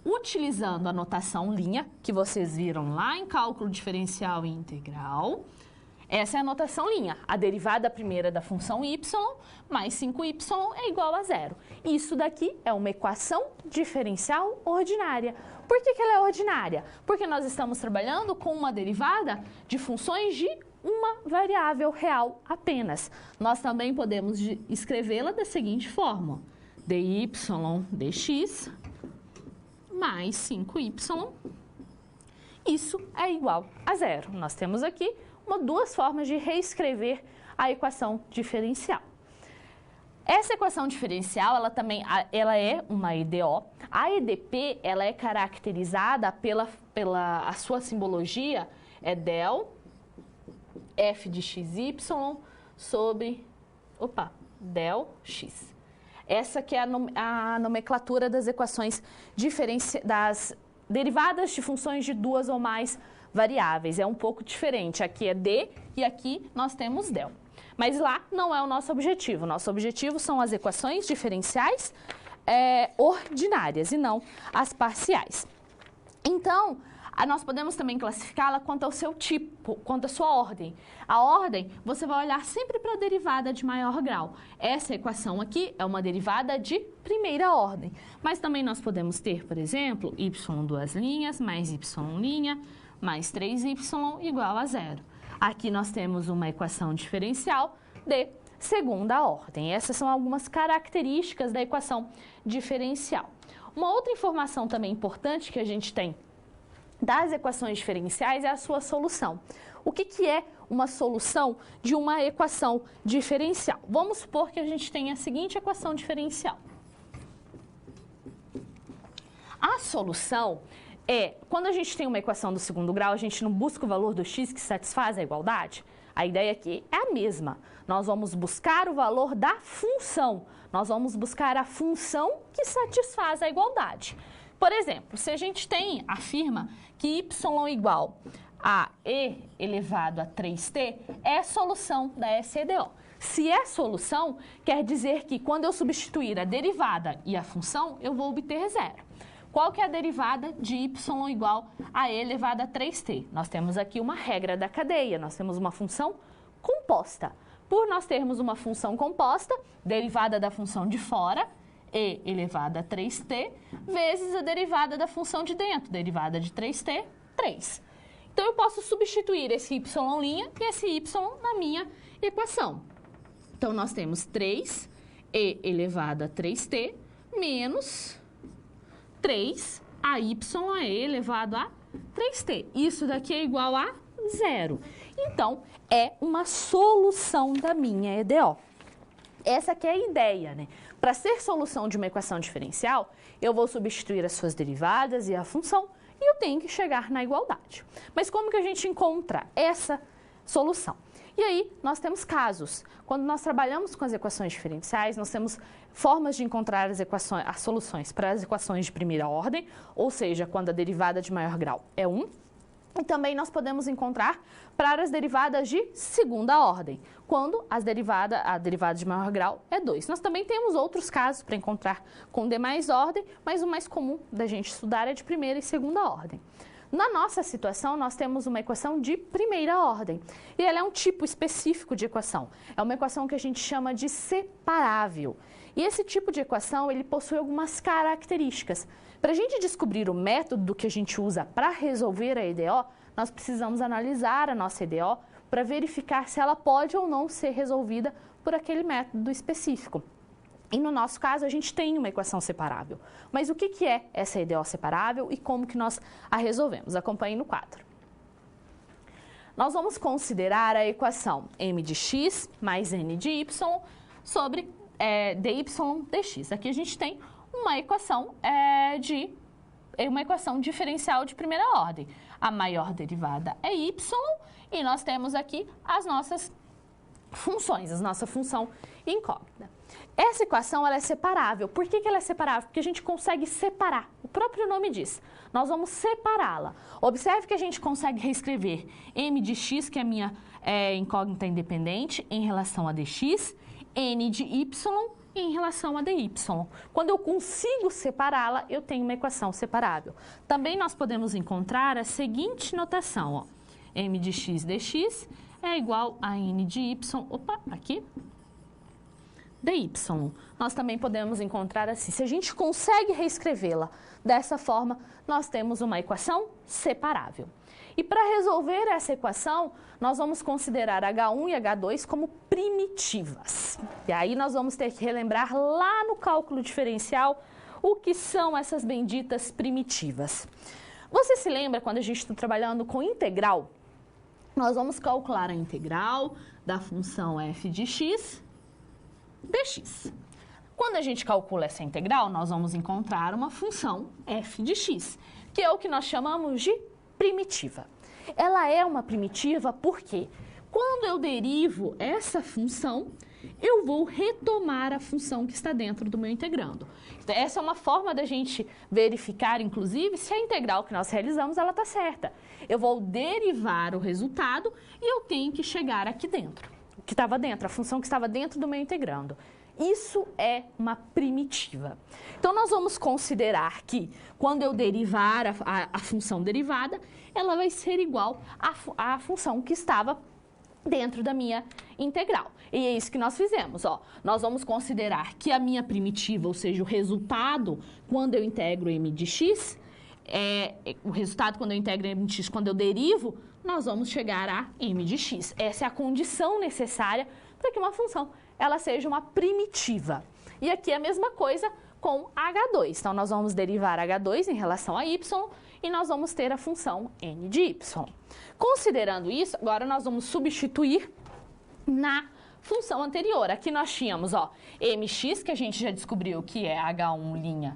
Speaker 1: utilizando a notação linha, que vocês viram lá em cálculo diferencial e integral. Essa é a notação linha. A derivada primeira da função y mais 5y é igual a zero. Isso daqui é uma equação diferencial ordinária. Por que ela é ordinária? Porque nós estamos trabalhando com uma derivada de funções de uma variável real apenas. Nós também podemos escrevê-la da seguinte forma: dy dx mais 5y, isso é igual a zero. Nós temos aqui duas formas de reescrever a equação diferencial. Essa equação diferencial, ela é uma EDO. A EDP, ela é caracterizada pela sua simbologia, é del f de xy sobre, del x. Essa que é a nomenclatura das equações das derivadas de funções de duas ou mais variáveis. É um pouco diferente. Aqui é d e aqui nós temos del. Mas lá não é o nosso objetivo. Nosso objetivo são as equações diferenciais ordinárias e não as parciais. Então, nós podemos também classificá-la quanto ao seu tipo, quanto à sua ordem. A ordem, você vai olhar sempre para a derivada de maior grau. Essa equação aqui é uma derivada de primeira ordem. Mas também nós podemos ter, por exemplo, y duas linhas mais y' mais 3y igual a zero. Aqui nós temos uma equação diferencial de segunda ordem. Essas são algumas características da equação diferencial. Uma outra informação também importante que a gente tem das equações diferenciais é a sua solução. O que é uma solução de uma equação diferencial? Vamos supor que a gente tem a seguinte equação diferencial. A solução quando a gente tem uma equação do segundo grau, a gente não busca o valor do x que satisfaz a igualdade? A ideia aqui é a mesma. Nós vamos buscar o valor da função. Nós vamos buscar a função que satisfaz a igualdade. Por exemplo, se a gente afirma que y igual a e elevado a 3t é a solução da SEDO. Se é solução, quer dizer que quando eu substituir a derivada e a função, eu vou obter zero. Qual que é a derivada de y igual a e elevado a 3t? Nós temos aqui uma regra da cadeia, nós temos uma função composta. Por nós termos uma função composta, derivada da função de fora, e elevado a 3t, vezes a derivada da função de dentro, derivada de 3t, 3. Então, eu posso substituir esse y' e esse y na minha equação. Então, nós temos 3e elevado a 3t menos 3 a y a e elevado a 3t. Isso daqui é igual a zero. Então, é uma solução da minha EDO. Essa que é a ideia, né? Para ser solução de uma equação diferencial, eu vou substituir as suas derivadas e a função e eu tenho que chegar na igualdade. Mas como que a gente encontra essa solução? E aí, nós temos casos. Quando nós trabalhamos com as equações diferenciais, nós temos formas de encontrar as soluções para as equações de primeira ordem, ou seja, quando a derivada de maior grau é 1. E também nós podemos encontrar para as derivadas de segunda ordem, quando a derivada de maior grau é 2. Nós também temos outros casos para encontrar com demais ordem, mas o mais comum da gente estudar é de primeira e segunda ordem. Na nossa situação, nós temos uma equação de primeira ordem, e ela é um tipo específico de equação. É uma equação que a gente chama de separável. E esse tipo de equação, ele possui algumas características. Para a gente descobrir o método que a gente usa para resolver a EDO, nós precisamos analisar a nossa EDO para verificar se ela pode ou não ser resolvida por aquele método específico. E no nosso caso, a gente tem uma equação separável. Mas o que é essa EDO separável e como que nós a resolvemos? Acompanhe no quadro. Nós vamos considerar a equação m de x mais n de y sobre dy dx. Aqui a gente tem uma equação diferencial de primeira ordem. A maior derivada é y e nós temos aqui as nossas funções, a nossa função incógnita. Essa equação ela é separável. Por que ela é separável? Porque a gente consegue separar. O próprio nome diz. Nós vamos separá-la. Observe que a gente consegue reescrever m de x, que é a minha incógnita independente, em relação a dx, n de y em relação a dy. Quando eu consigo separá-la, eu tenho uma equação separável. Também nós podemos encontrar a seguinte notação, ó. M de x dx é igual a n de y, dy. Nós também podemos encontrar assim. Se a gente consegue reescrevê-la dessa forma, nós temos uma equação separável. E para resolver essa equação, nós vamos considerar H1 e H2 como primitivas. E aí nós vamos ter que relembrar lá no cálculo diferencial o que são essas benditas primitivas. Você se lembra quando a gente está trabalhando com integral? Nós vamos calcular a integral da função f de x dx. Quando a gente calcula essa integral, nós vamos encontrar uma função f de x, que é o que nós chamamos de primitiva. Ela é uma primitiva porque quando eu derivo essa função, eu vou retomar a função que está dentro do meu integrando. Então, essa é uma forma da gente verificar, inclusive, se a integral que nós realizamos ela está certa. Eu vou derivar o resultado e eu tenho que chegar aqui dentro, que estava dentro, a função que estava dentro do meu integrando. Isso é uma primitiva. Então, nós vamos considerar que quando eu derivar a função derivada, ela vai ser igual à função que estava dentro da minha integral. E é isso que nós fizemos, ó. Nós vamos considerar que a minha primitiva, ou seja, o resultado quando eu integro m de x, o resultado quando eu integro m de x, quando eu derivo, nós vamos chegar a m de x. Essa é a condição necessária para que uma função ela seja uma primitiva. E aqui é a mesma coisa com H2. Então, nós vamos derivar H2 em relação a y e nós vamos ter a função n de y. Considerando isso, agora nós vamos substituir na função anterior. Aqui nós tínhamos, ó, mx, que a gente já descobriu que é H1'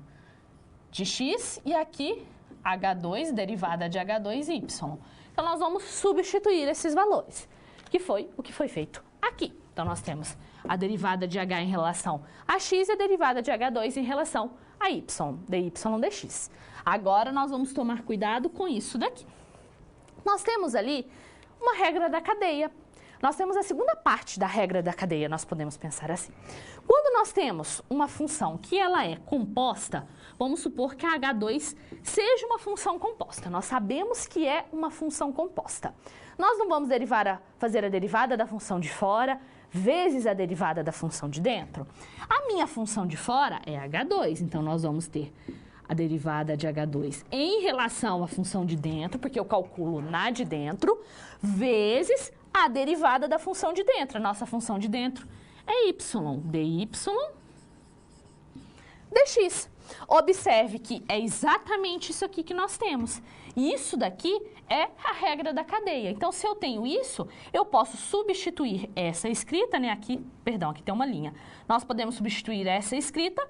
Speaker 1: de x, e aqui H2, derivada de H2, y. Então, nós vamos substituir esses valores, que foi o que foi feito aqui. Então, nós temos a derivada de h em relação a x e a derivada de h2 em relação a y, dy dx. Agora, nós vamos tomar cuidado com isso daqui. Nós temos ali uma regra da cadeia. Nós temos a segunda parte da regra da cadeia, nós podemos pensar assim. Quando nós temos uma função que ela é composta, vamos supor que a H2 seja uma função composta. Nós sabemos que é uma função composta. Nós não vamos fazer a derivada da função de fora vezes a derivada da função de dentro. A minha função de fora é H2, então nós vamos ter a derivada de H2 em relação à função de dentro, porque eu calculo na de dentro, vezes a derivada da função de dentro. A nossa função de dentro é y, dy dx. Observe que é exatamente isso aqui que nós temos. E isso daqui é a regra da cadeia. Então, se eu tenho isso, eu posso substituir essa escrita, né? Aqui tem uma linha. Nós podemos substituir essa escrita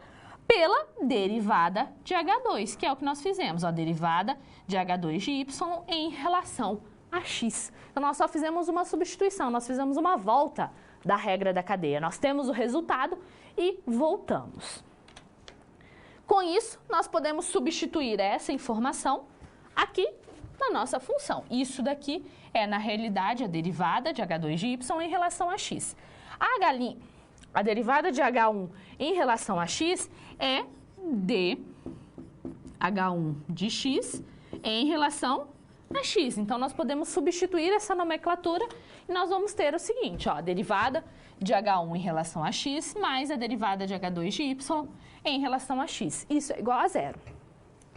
Speaker 1: pela derivada de H2, que é o que nós fizemos. A derivada de H2 de y em relação a x. Então, nós só fizemos uma substituição, nós fizemos uma volta da regra da cadeia. Nós temos o resultado e voltamos. Com isso, nós podemos substituir essa informação aqui na nossa função. Isso daqui é, na realidade, a derivada de H2 de y em relação a x. A derivada de H1 em relação a x é d H1 de x em relação a x. Então, nós podemos substituir essa nomenclatura e nós vamos ter o seguinte, ó, a derivada de H1 em relação a x mais a derivada de H2 de y em relação a x. Isso é igual a zero.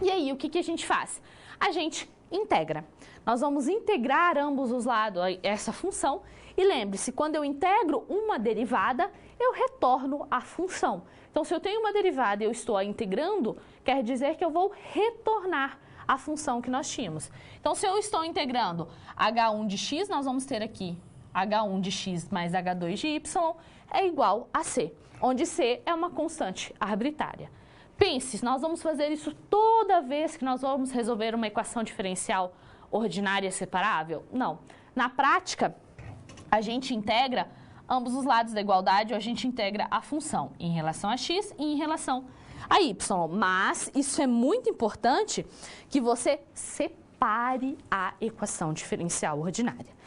Speaker 1: E aí, o que, que a gente faz? A gente integra. Nós vamos integrar ambos os lados essa função e lembre-se, quando eu integro uma derivada, eu retorno a função. Então, se eu tenho uma derivada e eu estou a integrando, quer dizer que eu vou retornar a função que nós tínhamos. Então, se eu estou integrando H1 de x, nós vamos ter aqui H1 de x mais H2 de y é igual a c, onde c é uma constante arbitrária. Pense, nós vamos fazer isso toda vez que nós vamos resolver uma equação diferencial ordinária separável? Não. Na prática, a gente integra ambos os lados da igualdade, ou a gente integra a função em relação a x e em relação a y. Mas isso é muito importante que você separe a equação diferencial ordinária.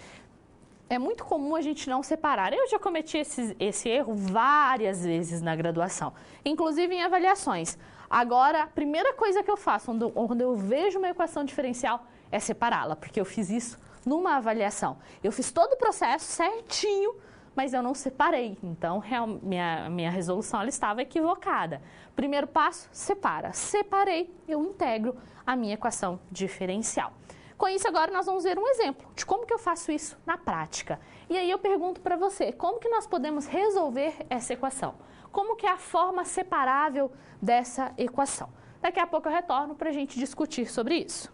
Speaker 1: É muito comum a gente não separar. Eu já cometi esse erro várias vezes na graduação, inclusive em avaliações. Agora, a primeira coisa que eu faço quando eu vejo uma equação diferencial é separá-la, porque eu fiz isso numa avaliação. Eu fiz todo o processo certinho, mas eu não separei. Então, minha resolução ela estava equivocada. Primeiro passo, separa. Separei, eu integro a minha equação diferencial. Com isso, agora nós vamos ver um exemplo de como que eu faço isso na prática. E aí eu pergunto para você, como que nós podemos resolver essa equação? Como que é a forma separável dessa equação? Daqui a pouco eu retorno para a gente discutir sobre isso.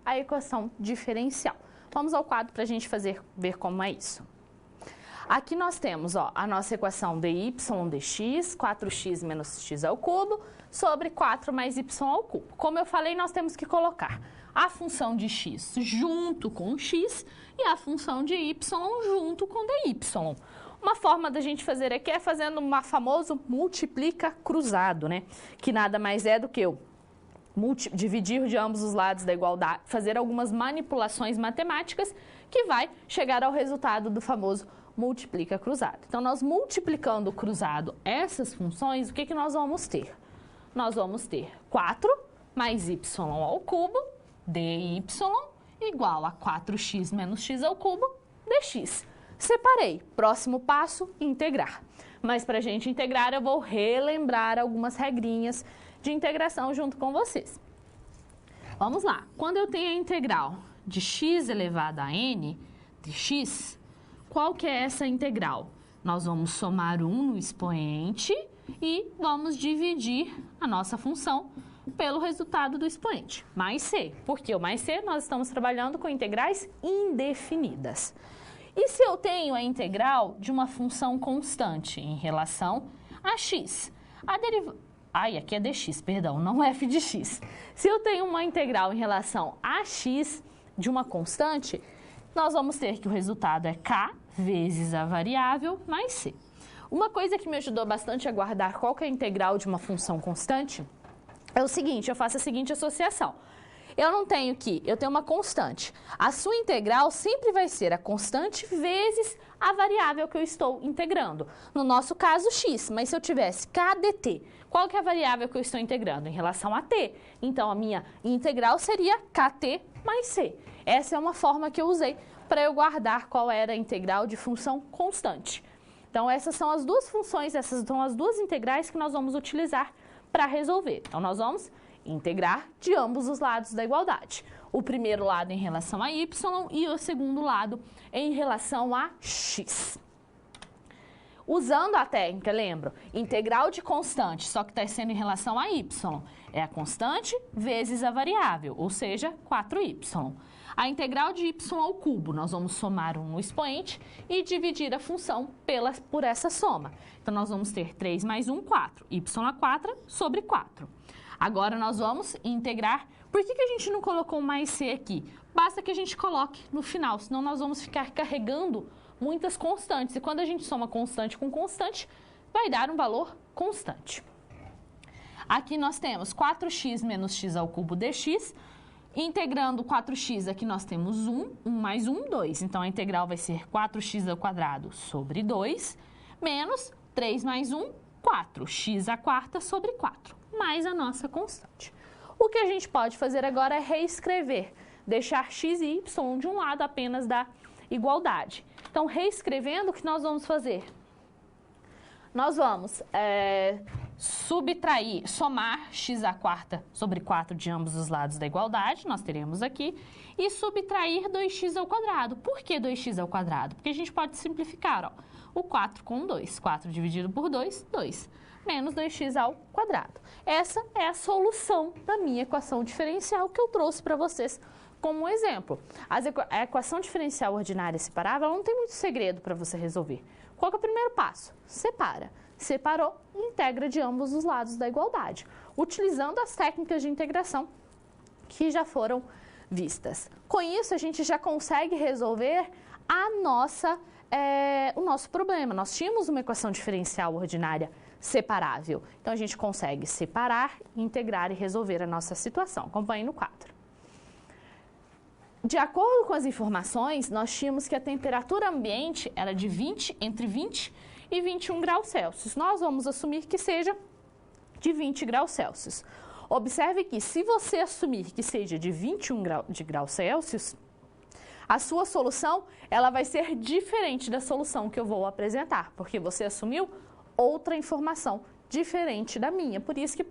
Speaker 1: a equação diferencial. Vamos ao quadro para a gente ver como é isso. Aqui nós temos a nossa equação dy dx, 4x menos x ao cubo, sobre 4 mais y ao cubo. Como eu falei, nós temos que colocar a função de x junto com x e a função de y junto com dy. Uma forma da gente fazer aqui é fazendo uma famoso multiplica cruzado, né? Que nada mais é do que eu dividir de ambos os lados da igualdade, fazer algumas manipulações matemáticas que vai chegar ao resultado do famoso multiplica cruzado. Então, nós multiplicando cruzado essas funções, o que nós vamos ter? Nós vamos ter 4 mais y ao cubo, dy, igual a 4x menos x ao cubo, dx. Separei. Próximo passo, integrar. Mas para a gente integrar, eu vou relembrar algumas regrinhas de integração junto com vocês. Vamos lá. Quando eu tenho a integral de x elevado a n de x, qual que é essa integral? Nós vamos somar 1 no expoente e vamos dividir a nossa função pelo resultado do expoente, mais c. Porque o mais c, nós estamos trabalhando com integrais indefinidas. E se eu tenho a integral de uma função constante em relação a x? Aqui é dx, perdão, não f de x. Se eu tenho uma integral em relação a x de uma constante, nós vamos ter que o resultado é k vezes a variável mais c. Uma coisa que me ajudou bastante a guardar qual que é a integral de uma função constante é o seguinte, eu faço a seguinte associação. Eu tenho uma constante. A sua integral sempre vai ser a constante vezes a variável que eu estou integrando. No nosso caso, x, mas se eu tivesse k dt, qual que é a variável que eu estou integrando? Em relação a t. Então, a minha integral seria kt mais c. Essa é uma forma que eu usei para eu guardar qual era a integral de função constante. Então, essas são as duas funções, essas são as duas integrais que nós vamos utilizar para resolver. Então, nós vamos integrar de ambos os lados da igualdade. O primeiro lado em relação a y e o segundo lado em relação a x. Usando a técnica, lembro, integral de constante, só que está sendo em relação a y. É a constante vezes a variável, ou seja, 4y. A integral de y ao cubo, nós vamos somar 1 no expoente e dividir a função por essa soma. Então, nós vamos ter 3 mais 1, 4. y a 4 sobre 4. Agora, nós vamos integrar. Por que a gente não colocou mais c aqui? Basta que a gente coloque no final, senão nós vamos ficar carregando muitas constantes. E quando a gente soma constante com constante, vai dar um valor constante. Aqui nós temos 4x menos x ao cubo dx. Integrando 4x, aqui nós temos 1 mais 1, 2. Então, a integral vai ser 4x ao quadrado sobre 2, menos 3 mais 1, 4. X à quarta sobre 4, mais a nossa constante. O que a gente pode fazer agora é reescrever, deixar x e y de um lado apenas da igualdade. Então, reescrevendo, o que nós vamos fazer? Nós vamos somar x à quarta sobre 4 de ambos os lados da igualdade, nós teremos aqui, e subtrair 2x ao quadrado. Por que 2x ao quadrado? Porque a gente pode simplificar, ó, o 4 com 2. 4 dividido por 2, 2. Menos 2x ao quadrado. Essa é a solução da minha equação diferencial que eu trouxe para vocês como um exemplo. A equação diferencial ordinária separável ela não tem muito segredo para você resolver. Qual que é o primeiro passo? Separa. Separou, integra de ambos os lados da igualdade, utilizando as técnicas de integração que já foram vistas. Com isso, a gente já consegue resolver o nosso problema. Nós tínhamos uma equação diferencial ordinária separável. Então, a gente consegue separar, integrar e resolver a nossa situação. Acompanhe no quadro. De acordo com as informações, nós tínhamos que a temperatura ambiente era de entre 20 e 21 graus Celsius. Nós vamos assumir que seja de 20 graus Celsius. Observe que, se você assumir que seja de 21 graus Celsius, a sua solução ela vai ser diferente da solução que eu vou apresentar, porque você assumiu outra informação diferente da minha. Por isso que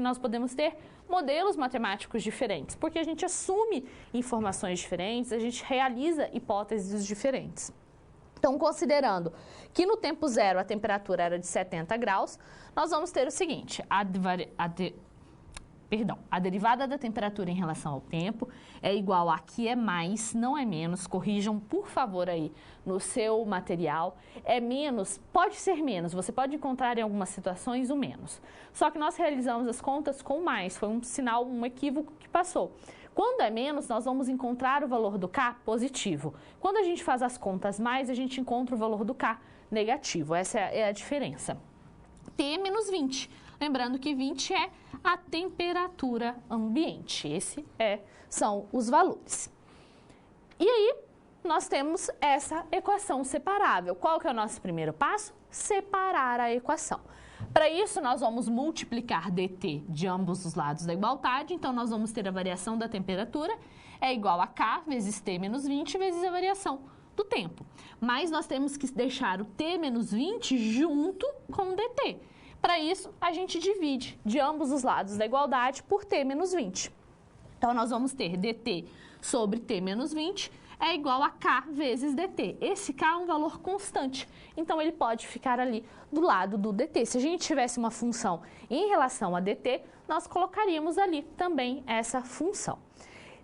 Speaker 1: nós podemos ter modelos matemáticos diferentes, porque a gente assume informações diferentes, a gente realiza hipóteses diferentes. Então, considerando que no tempo zero a temperatura era de 70 graus, nós vamos ter o seguinte, A derivada da temperatura em relação ao tempo é igual a aqui é mais, não é menos. Corrijam, por favor, aí no seu material. É menos, pode ser menos. Você pode encontrar em algumas situações o menos. Só que nós realizamos as contas com mais. Foi um sinal, um equívoco que passou. Quando é menos, nós vamos encontrar o valor do K positivo. Quando a gente faz as contas mais, a gente encontra o valor do K negativo. Essa é a diferença. T menos 20. Lembrando que 20 é a temperatura ambiente. São os valores. E aí, nós temos essa equação separável. Qual que é o nosso primeiro passo? Separar a equação. Para isso, nós vamos multiplicar dt de ambos os lados da igualdade. Então, nós vamos ter a variação da temperatura é igual a K vezes T menos 20 vezes a variação do tempo. Mas nós temos que deixar o T menos 20 junto com o dt. Para isso, a gente divide de ambos os lados da igualdade por T menos 20. Então, nós vamos ter dt sobre T menos 20 é igual a K vezes dt. Esse K é um valor constante, então ele pode ficar ali do lado do dt. Se a gente tivesse uma função em relação a dt, nós colocaríamos ali também essa função.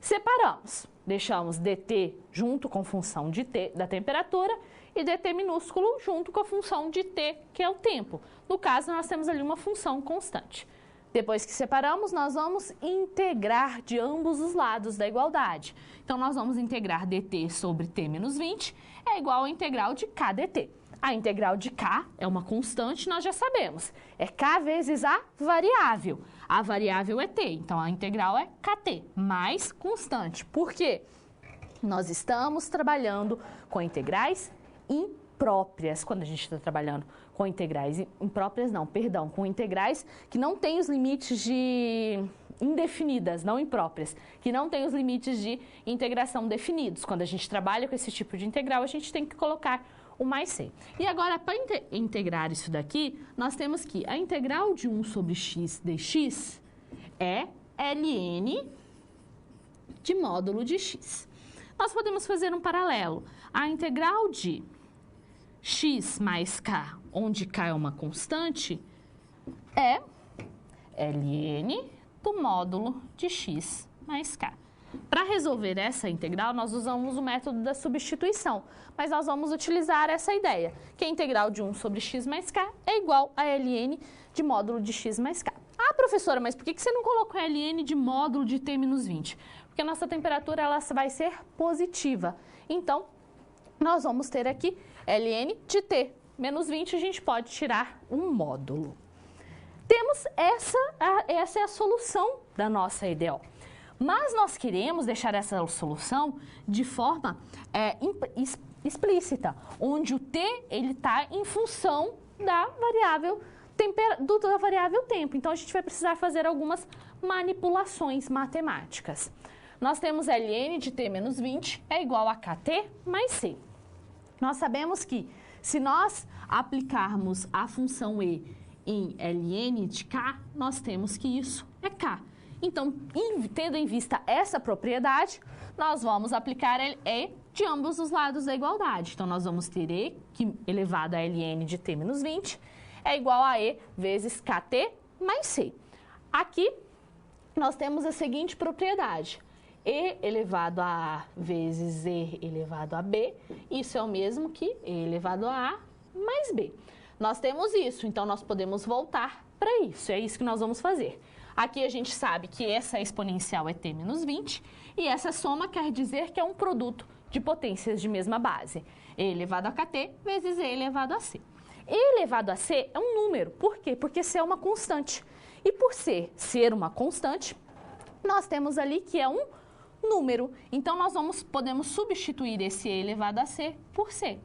Speaker 1: Separamos, deixamos dt junto com função de t da temperatura e dt minúsculo junto com a função de t, que é o tempo. No caso, nós temos ali uma função constante. Depois que separamos, nós vamos integrar de ambos os lados da igualdade. Então, nós vamos integrar dt sobre t menos 20 é igual à integral de k dt. A integral de k é uma constante, nós já sabemos. É k vezes a variável. A variável é t, então a integral é kt, mais constante. Por quê? Nós estamos trabalhando com integrais impróprias. Quando a gente está trabalhando com integrais impróprias, não, perdão, com integrais que não têm os limites de indefinidas, não impróprias, que não têm os limites de integração definidos. Quando a gente trabalha com esse tipo de integral, a gente tem que colocar o mais c. E agora, para integrar isso daqui, nós temos que a integral de 1 sobre x dx é ln de módulo de x. Nós podemos fazer um paralelo. A integral de x mais k, onde k é uma constante, é ln do módulo de x mais k. Para resolver essa integral, nós usamos o método da substituição, mas nós vamos utilizar essa ideia, que a integral de 1 sobre x mais k é igual a ln de módulo de x mais k. Ah, professora, mas por que você não colocou ln de módulo de t menos 20? Porque a nossa temperatura ela vai ser positiva. Então, nós vamos ter aqui ln de t menos 20, a gente pode tirar um módulo. Temos essa é a solução da nossa EDO. Mas nós queremos deixar essa solução de forma explícita, onde o t está em função da variável tempo. Então, a gente vai precisar fazer algumas manipulações matemáticas. Nós temos ln de t menos 20 é igual a kt mais c. Nós sabemos que se nós aplicarmos a função e em ln de k, nós temos que isso é k. Então, tendo em vista essa propriedade, nós vamos aplicar e de ambos os lados da igualdade. Então, nós vamos ter e que elevado a ln de t menos 20 é igual a e vezes kt mais c. Aqui, nós temos a seguinte propriedade. E elevado a A vezes E elevado a B, isso é o mesmo que E elevado a A mais B. Nós temos isso, então nós podemos voltar para isso, é isso que nós vamos fazer. Aqui a gente sabe que essa exponencial é t menos 20 e essa soma quer dizer que é um produto de potências de mesma base. E elevado a kt vezes E elevado a C. E elevado a C é um número, por quê? Porque C é uma constante. E por ser uma constante, nós temos ali que é um número. Então, nós podemos substituir esse E elevado a C por C.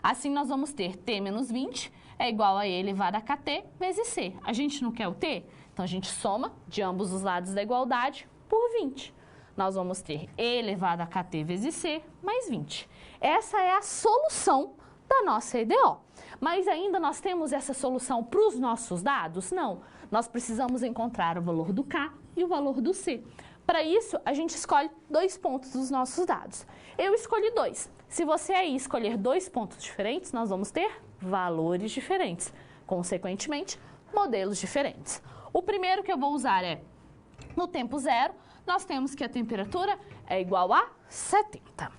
Speaker 1: Assim, nós vamos ter t menos 20 é igual a E elevado a kt vezes C. A gente não quer o t? Então, a gente soma de ambos os lados da igualdade por 20. Nós vamos ter E elevado a kt vezes C mais 20. Essa é a solução da nossa EDO. Mas ainda nós temos essa solução para os nossos dados? Não. Nós precisamos encontrar o valor do K e o valor do C. Para isso, a gente escolhe 2 pontos dos nossos dados. Eu escolhi 2. Se você aí escolher 2 pontos diferentes, nós vamos ter valores diferentes. Consequentemente, modelos diferentes. O primeiro que eu vou usar é No tempo zero, nós temos que a temperatura é igual a 70.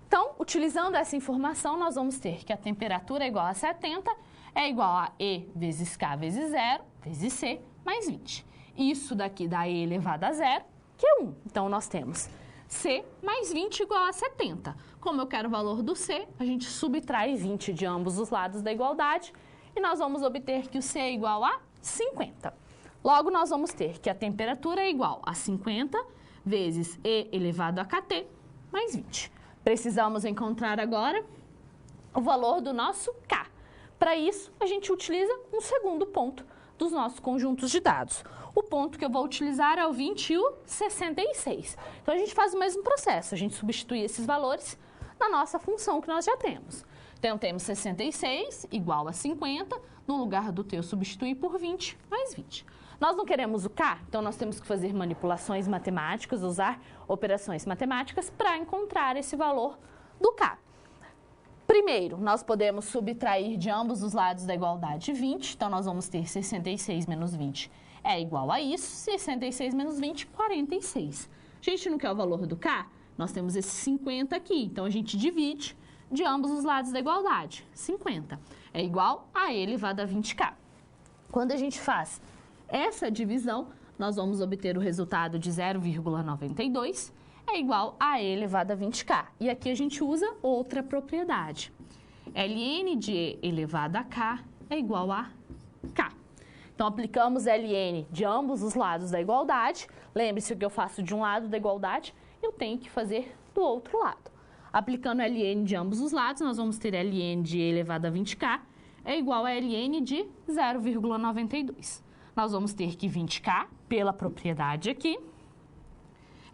Speaker 1: Então, utilizando essa informação, nós vamos ter que a temperatura é igual a 70 é igual a E vezes K vezes 0, vezes C, mais 20. Isso daqui dá E elevado a 0, que é 1. Então, nós temos C mais 20 igual a 70. Como eu quero o valor do C, a gente subtrai 20 de ambos os lados da igualdade e nós vamos obter que o C é igual a 50. Logo, nós vamos ter que a temperatura é igual a 50 vezes E elevado a KT mais 20. Precisamos encontrar agora o valor do nosso K. Para isso, a gente utiliza um segundo ponto dos nossos conjuntos de dados. O ponto que eu vou utilizar é o 20 e o 66. Então, a gente faz o mesmo processo, a gente substitui esses valores na nossa função que nós já temos. Então, temos 66 igual a 50, no lugar do T eu substituir por 20 mais 20. Nós não queremos o K, então nós temos que fazer manipulações matemáticas, usar operações matemáticas para encontrar esse valor do K. Primeiro, nós podemos subtrair de ambos os lados da igualdade 20, então nós vamos ter 66 menos 20 é igual a isso, 66 menos 20, 46. A gente não quer o valor do K? Nós temos esse 50 aqui, então a gente divide de ambos os lados da igualdade. 50 é igual a E elevado a 20K. Quando a gente faz essa divisão, nós vamos obter o resultado de 0,92 é igual a E elevado a 20K. E aqui a gente usa outra propriedade. Ln de E elevado a K é igual a K. Então, aplicamos Ln de ambos os lados da igualdade. Lembre-se que eu faço de um lado da igualdade, eu tenho que fazer do outro lado. Aplicando Ln de ambos os lados, nós vamos ter Ln de E elevado a 20K é igual a Ln de 0,92. Nós vamos ter que 20K, pela propriedade aqui,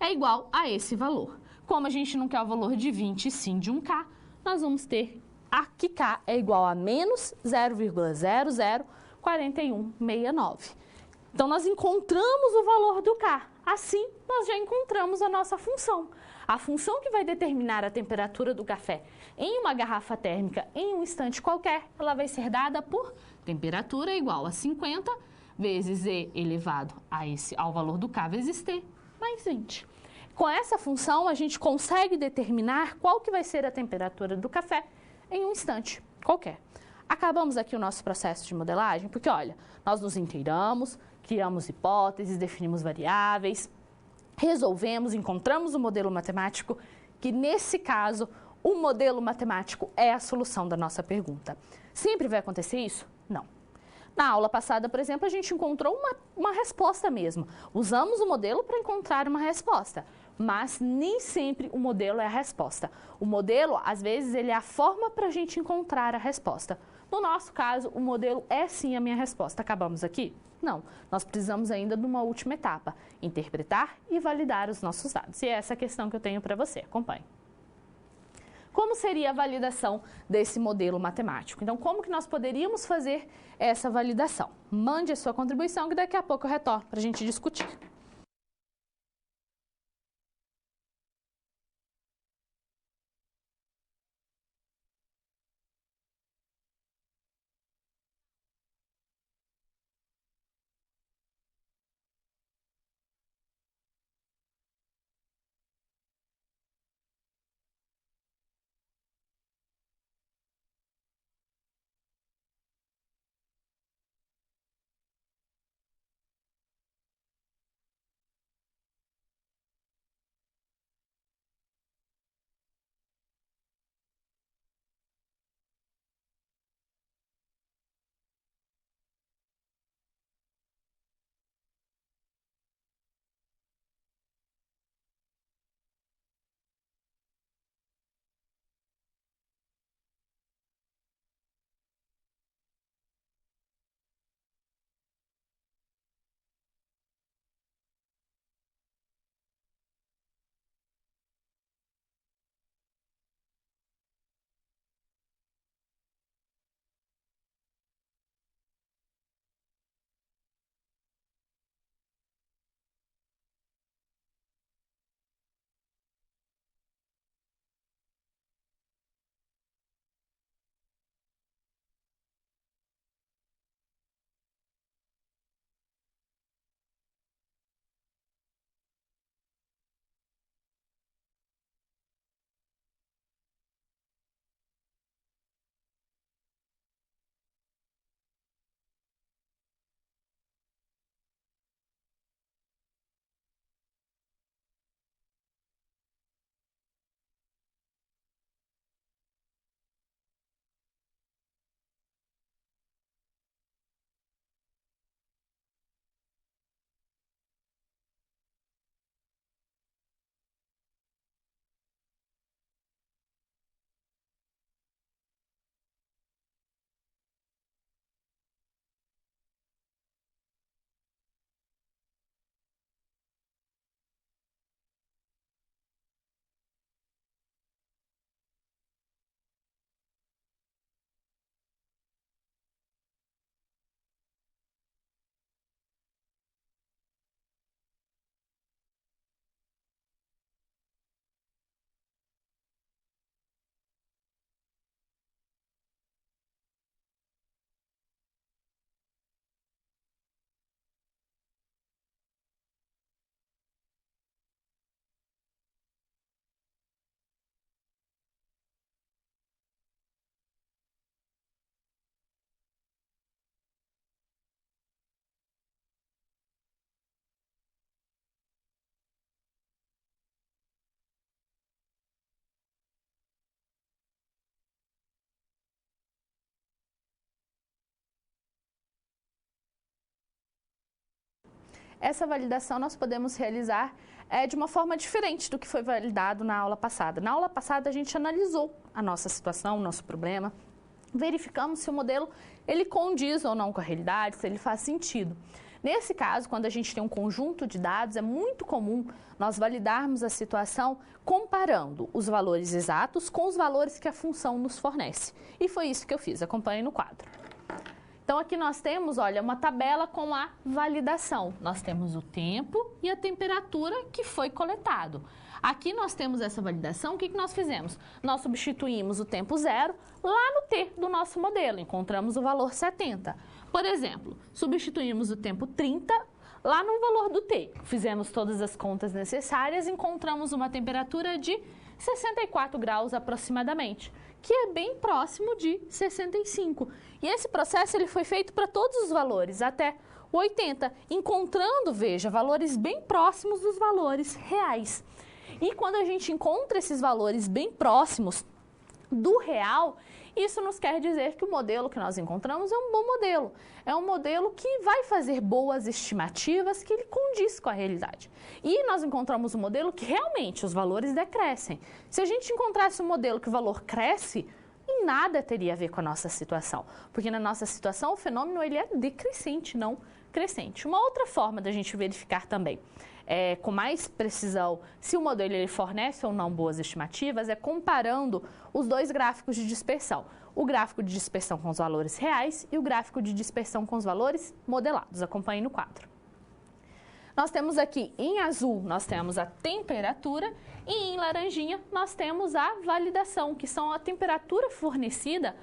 Speaker 1: é igual a esse valor. Como a gente não quer o valor de 20 e sim de 1K, nós vamos ter que K é igual a menos 0,004169. Então, nós encontramos o valor do K. Assim, nós já encontramos a nossa função. A função que vai determinar a temperatura do café em uma garrafa térmica em um instante qualquer, ela vai ser dada por temperatura igual a 50 vezes E elevado ao valor do K vezes T mais 20. Com essa função, a gente consegue determinar qual que vai ser a temperatura do café em um instante qualquer. Acabamos aqui o nosso processo de modelagem, porque, olha, nós nos inteiramos, criamos hipóteses, definimos variáveis, resolvemos, encontramos o modelo matemático, que nesse caso, o modelo matemático é a solução da nossa pergunta. Sempre vai acontecer isso? Não. Na aula passada, por exemplo, a gente encontrou uma resposta mesmo. Usamos o modelo para encontrar uma resposta, mas nem sempre o modelo é a resposta. O modelo, às vezes, ele é a forma para a gente encontrar a resposta. No nosso caso, o modelo é sim a minha resposta. Acabamos aqui? Não. Nós precisamos ainda de uma última etapa, interpretar e validar os nossos dados. E é essa a questão que eu tenho para você. Acompanhe. Como seria a validação desse modelo matemático? Então, como que nós poderíamos fazer essa validação? Mande a sua contribuição que daqui a pouco eu retorno para a gente discutir. essa validação nós podemos realizar de uma forma diferente do que foi validado na aula passada. Na aula passada, a gente analisou a nossa situação, o nosso problema, verificamos se o modelo ele condiz ou não com a realidade, se ele faz sentido. Nesse caso, quando a gente tem um conjunto de dados, é muito comum nós validarmos a situação comparando os valores exatos com os valores que a função nos fornece. E foi isso que eu fiz, acompanhe no quadro. Então, aqui nós temos, olha, uma tabela com a validação. Nós temos o tempo e a temperatura que foi coletado. Aqui nós temos essa validação, o que nós fizemos? Nós substituímos o tempo zero lá no T do nosso modelo, encontramos o valor 70. Por exemplo, substituímos o tempo 30 lá no valor do T. Fizemos todas as contas necessárias, encontramos uma temperatura de 64 graus aproximadamente, que é bem próximo de 65. E esse processo ele foi feito para todos os valores, até 80, encontrando, veja, valores bem próximos dos valores reais. E quando a gente encontra esses valores bem próximos do real, isso nos quer dizer que o modelo que nós encontramos é um bom modelo. É um modelo que vai fazer boas estimativas, que ele condiz com a realidade. E nós encontramos um modelo que realmente os valores decrescem. Se a gente encontrasse um modelo que o valor cresce, em nada teria a ver com a nossa situação. Porque na nossa situação o fenômeno ele é decrescente, não crescente. Uma outra forma da gente verificar também com mais precisão se o modelo ele fornece ou não boas estimativas é comparando os dois gráficos de dispersão. O gráfico de dispersão com os valores reais e o gráfico de dispersão com os valores modelados. Acompanhe no quadro. Nós temos aqui em azul, nós temos a temperatura e em laranjinha nós temos a validação, que são a temperatura fornecida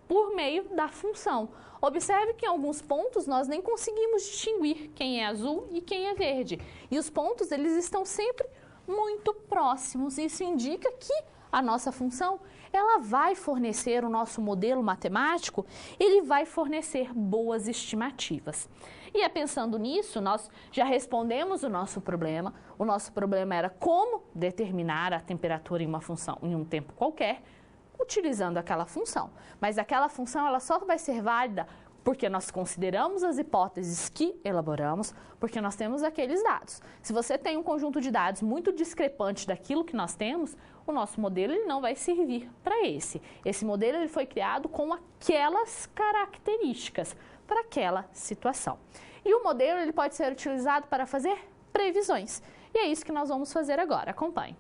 Speaker 1: por meio da função. Observe que em alguns pontos nós nem conseguimos distinguir quem é azul e quem é verde. E os pontos eles estão sempre muito próximos. Isso indica que a nossa função ela vai fornecer o nosso modelo matemático, ele vai fornecer boas estimativas. E é pensando nisso, nós já respondemos o nosso problema. O nosso problema era como determinar a temperatura em uma função em um tempo qualquer, utilizando aquela função. Mas aquela função ela só vai ser válida porque nós consideramos as hipóteses que elaboramos, porque nós temos aqueles dados. Se você tem um conjunto de dados muito discrepante daquilo que nós temos, o nosso modelo ele não vai servir para esse. Esse modelo ele foi criado com aquelas características para aquela situação. E o modelo ele pode ser utilizado para fazer previsões. E é isso que nós vamos fazer agora. Acompanhe.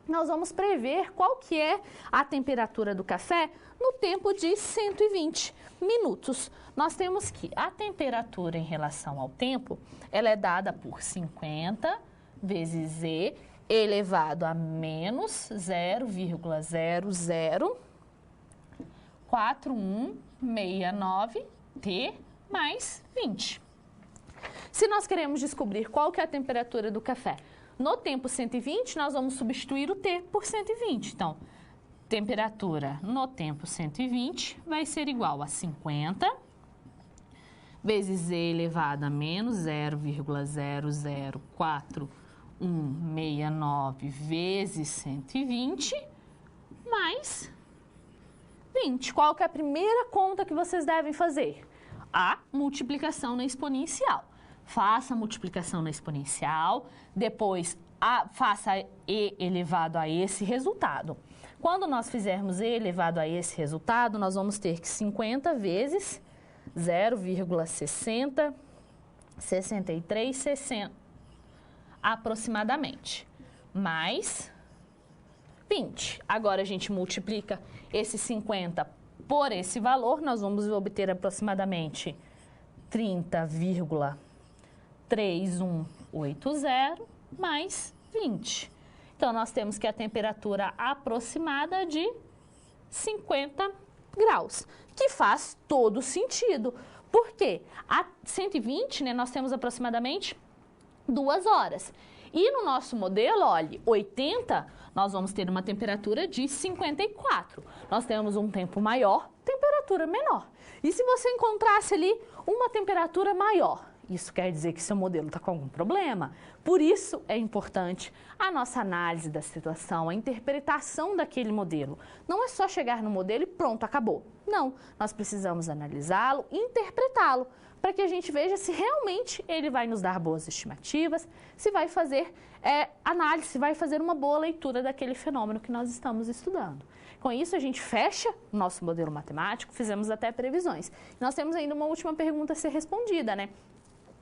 Speaker 1: Nós vamos prever qual que é a temperatura do café no tempo de 120 minutos. Nós temos que a temperatura em relação ao tempo, ela é dada por 50 vezes E elevado a menos 0,004169 T mais 20. Se nós queremos descobrir qual que é a temperatura do café no tempo 120, nós vamos substituir o T por 120. Então, temperatura no tempo 120 vai ser igual a 50 vezes E elevado a menos 0,004169 vezes 120 mais 20. Qual que é a primeira conta que vocês devem fazer? A multiplicação na exponencial. Faça a multiplicação na exponencial, depois faça E elevado a esse resultado. Quando nós fizermos E elevado a esse resultado, nós vamos ter que 50 vezes 0,6360 aproximadamente, mais 20. Agora a gente multiplica esse 50 por esse valor, nós vamos obter aproximadamente 30,3180 mais 20. Então, nós temos que a temperatura aproximada de 50 graus, que faz todo sentido. Por quê? A 120, né, nós temos aproximadamente 2 horas. E no nosso modelo, olha, 80, nós vamos ter uma temperatura de 54. Nós temos um tempo maior, temperatura menor. E se você encontrasse ali uma temperatura maior, isso quer dizer que seu modelo está com algum problema. Por isso é importante a nossa análise da situação, a interpretação daquele modelo. Não é só chegar no modelo e pronto, acabou. Não, nós precisamos analisá-lo e interpretá-lo para que a gente veja se realmente ele vai nos dar boas estimativas, se vai fazer análise, se vai fazer uma boa leitura daquele fenômeno que nós estamos estudando. Com isso, a gente fecha o nosso modelo matemático, fizemos até previsões. Nós temos ainda uma última pergunta a ser respondida, né?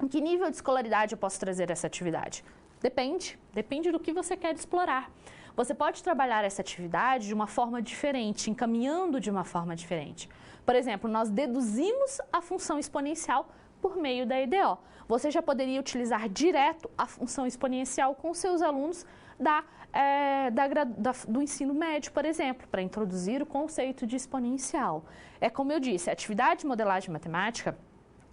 Speaker 1: Em que nível de escolaridade eu posso trazer essa atividade? Depende do que você quer explorar. Você pode trabalhar essa atividade de uma forma diferente, encaminhando de uma forma diferente. Por exemplo, nós deduzimos a função exponencial por meio da EDO. Você já poderia utilizar direto a função exponencial com seus alunos do ensino médio, por exemplo, para introduzir o conceito de exponencial. É como eu disse, a atividade de modelagem matemática,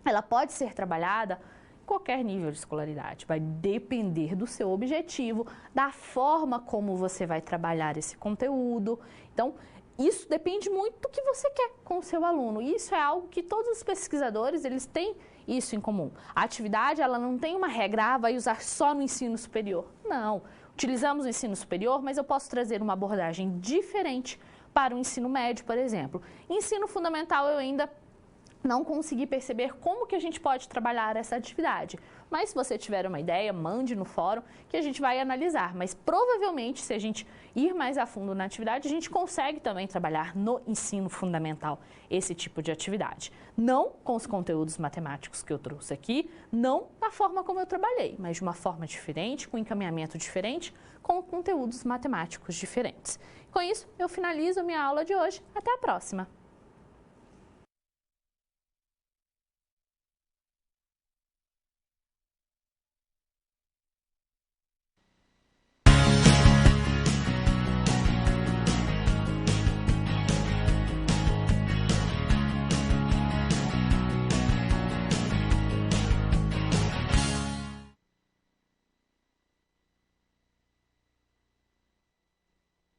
Speaker 1: ela pode ser trabalhada em qualquer nível de escolaridade. Vai depender do seu objetivo, da forma como você vai trabalhar esse conteúdo. Então, isso depende muito do que você quer com o seu aluno. Isso é algo que todos os pesquisadores, eles têm isso em comum. A atividade, ela não tem uma regra, vai usar só no ensino superior. Não. Utilizamos o ensino superior, mas eu posso trazer uma abordagem diferente para o ensino médio, por exemplo. Ensino fundamental, eu ainda não consegui perceber como que a gente pode trabalhar essa atividade. Mas se você tiver uma ideia, mande no fórum que a gente vai analisar. Mas provavelmente, se a gente ir mais a fundo na atividade, a gente consegue também trabalhar no ensino fundamental esse tipo de atividade. Não com os conteúdos matemáticos que eu trouxe aqui, não da forma como eu trabalhei, mas de uma forma diferente, com encaminhamento diferente, com conteúdos matemáticos diferentes. Com isso, eu finalizo a minha aula de hoje. Até a próxima!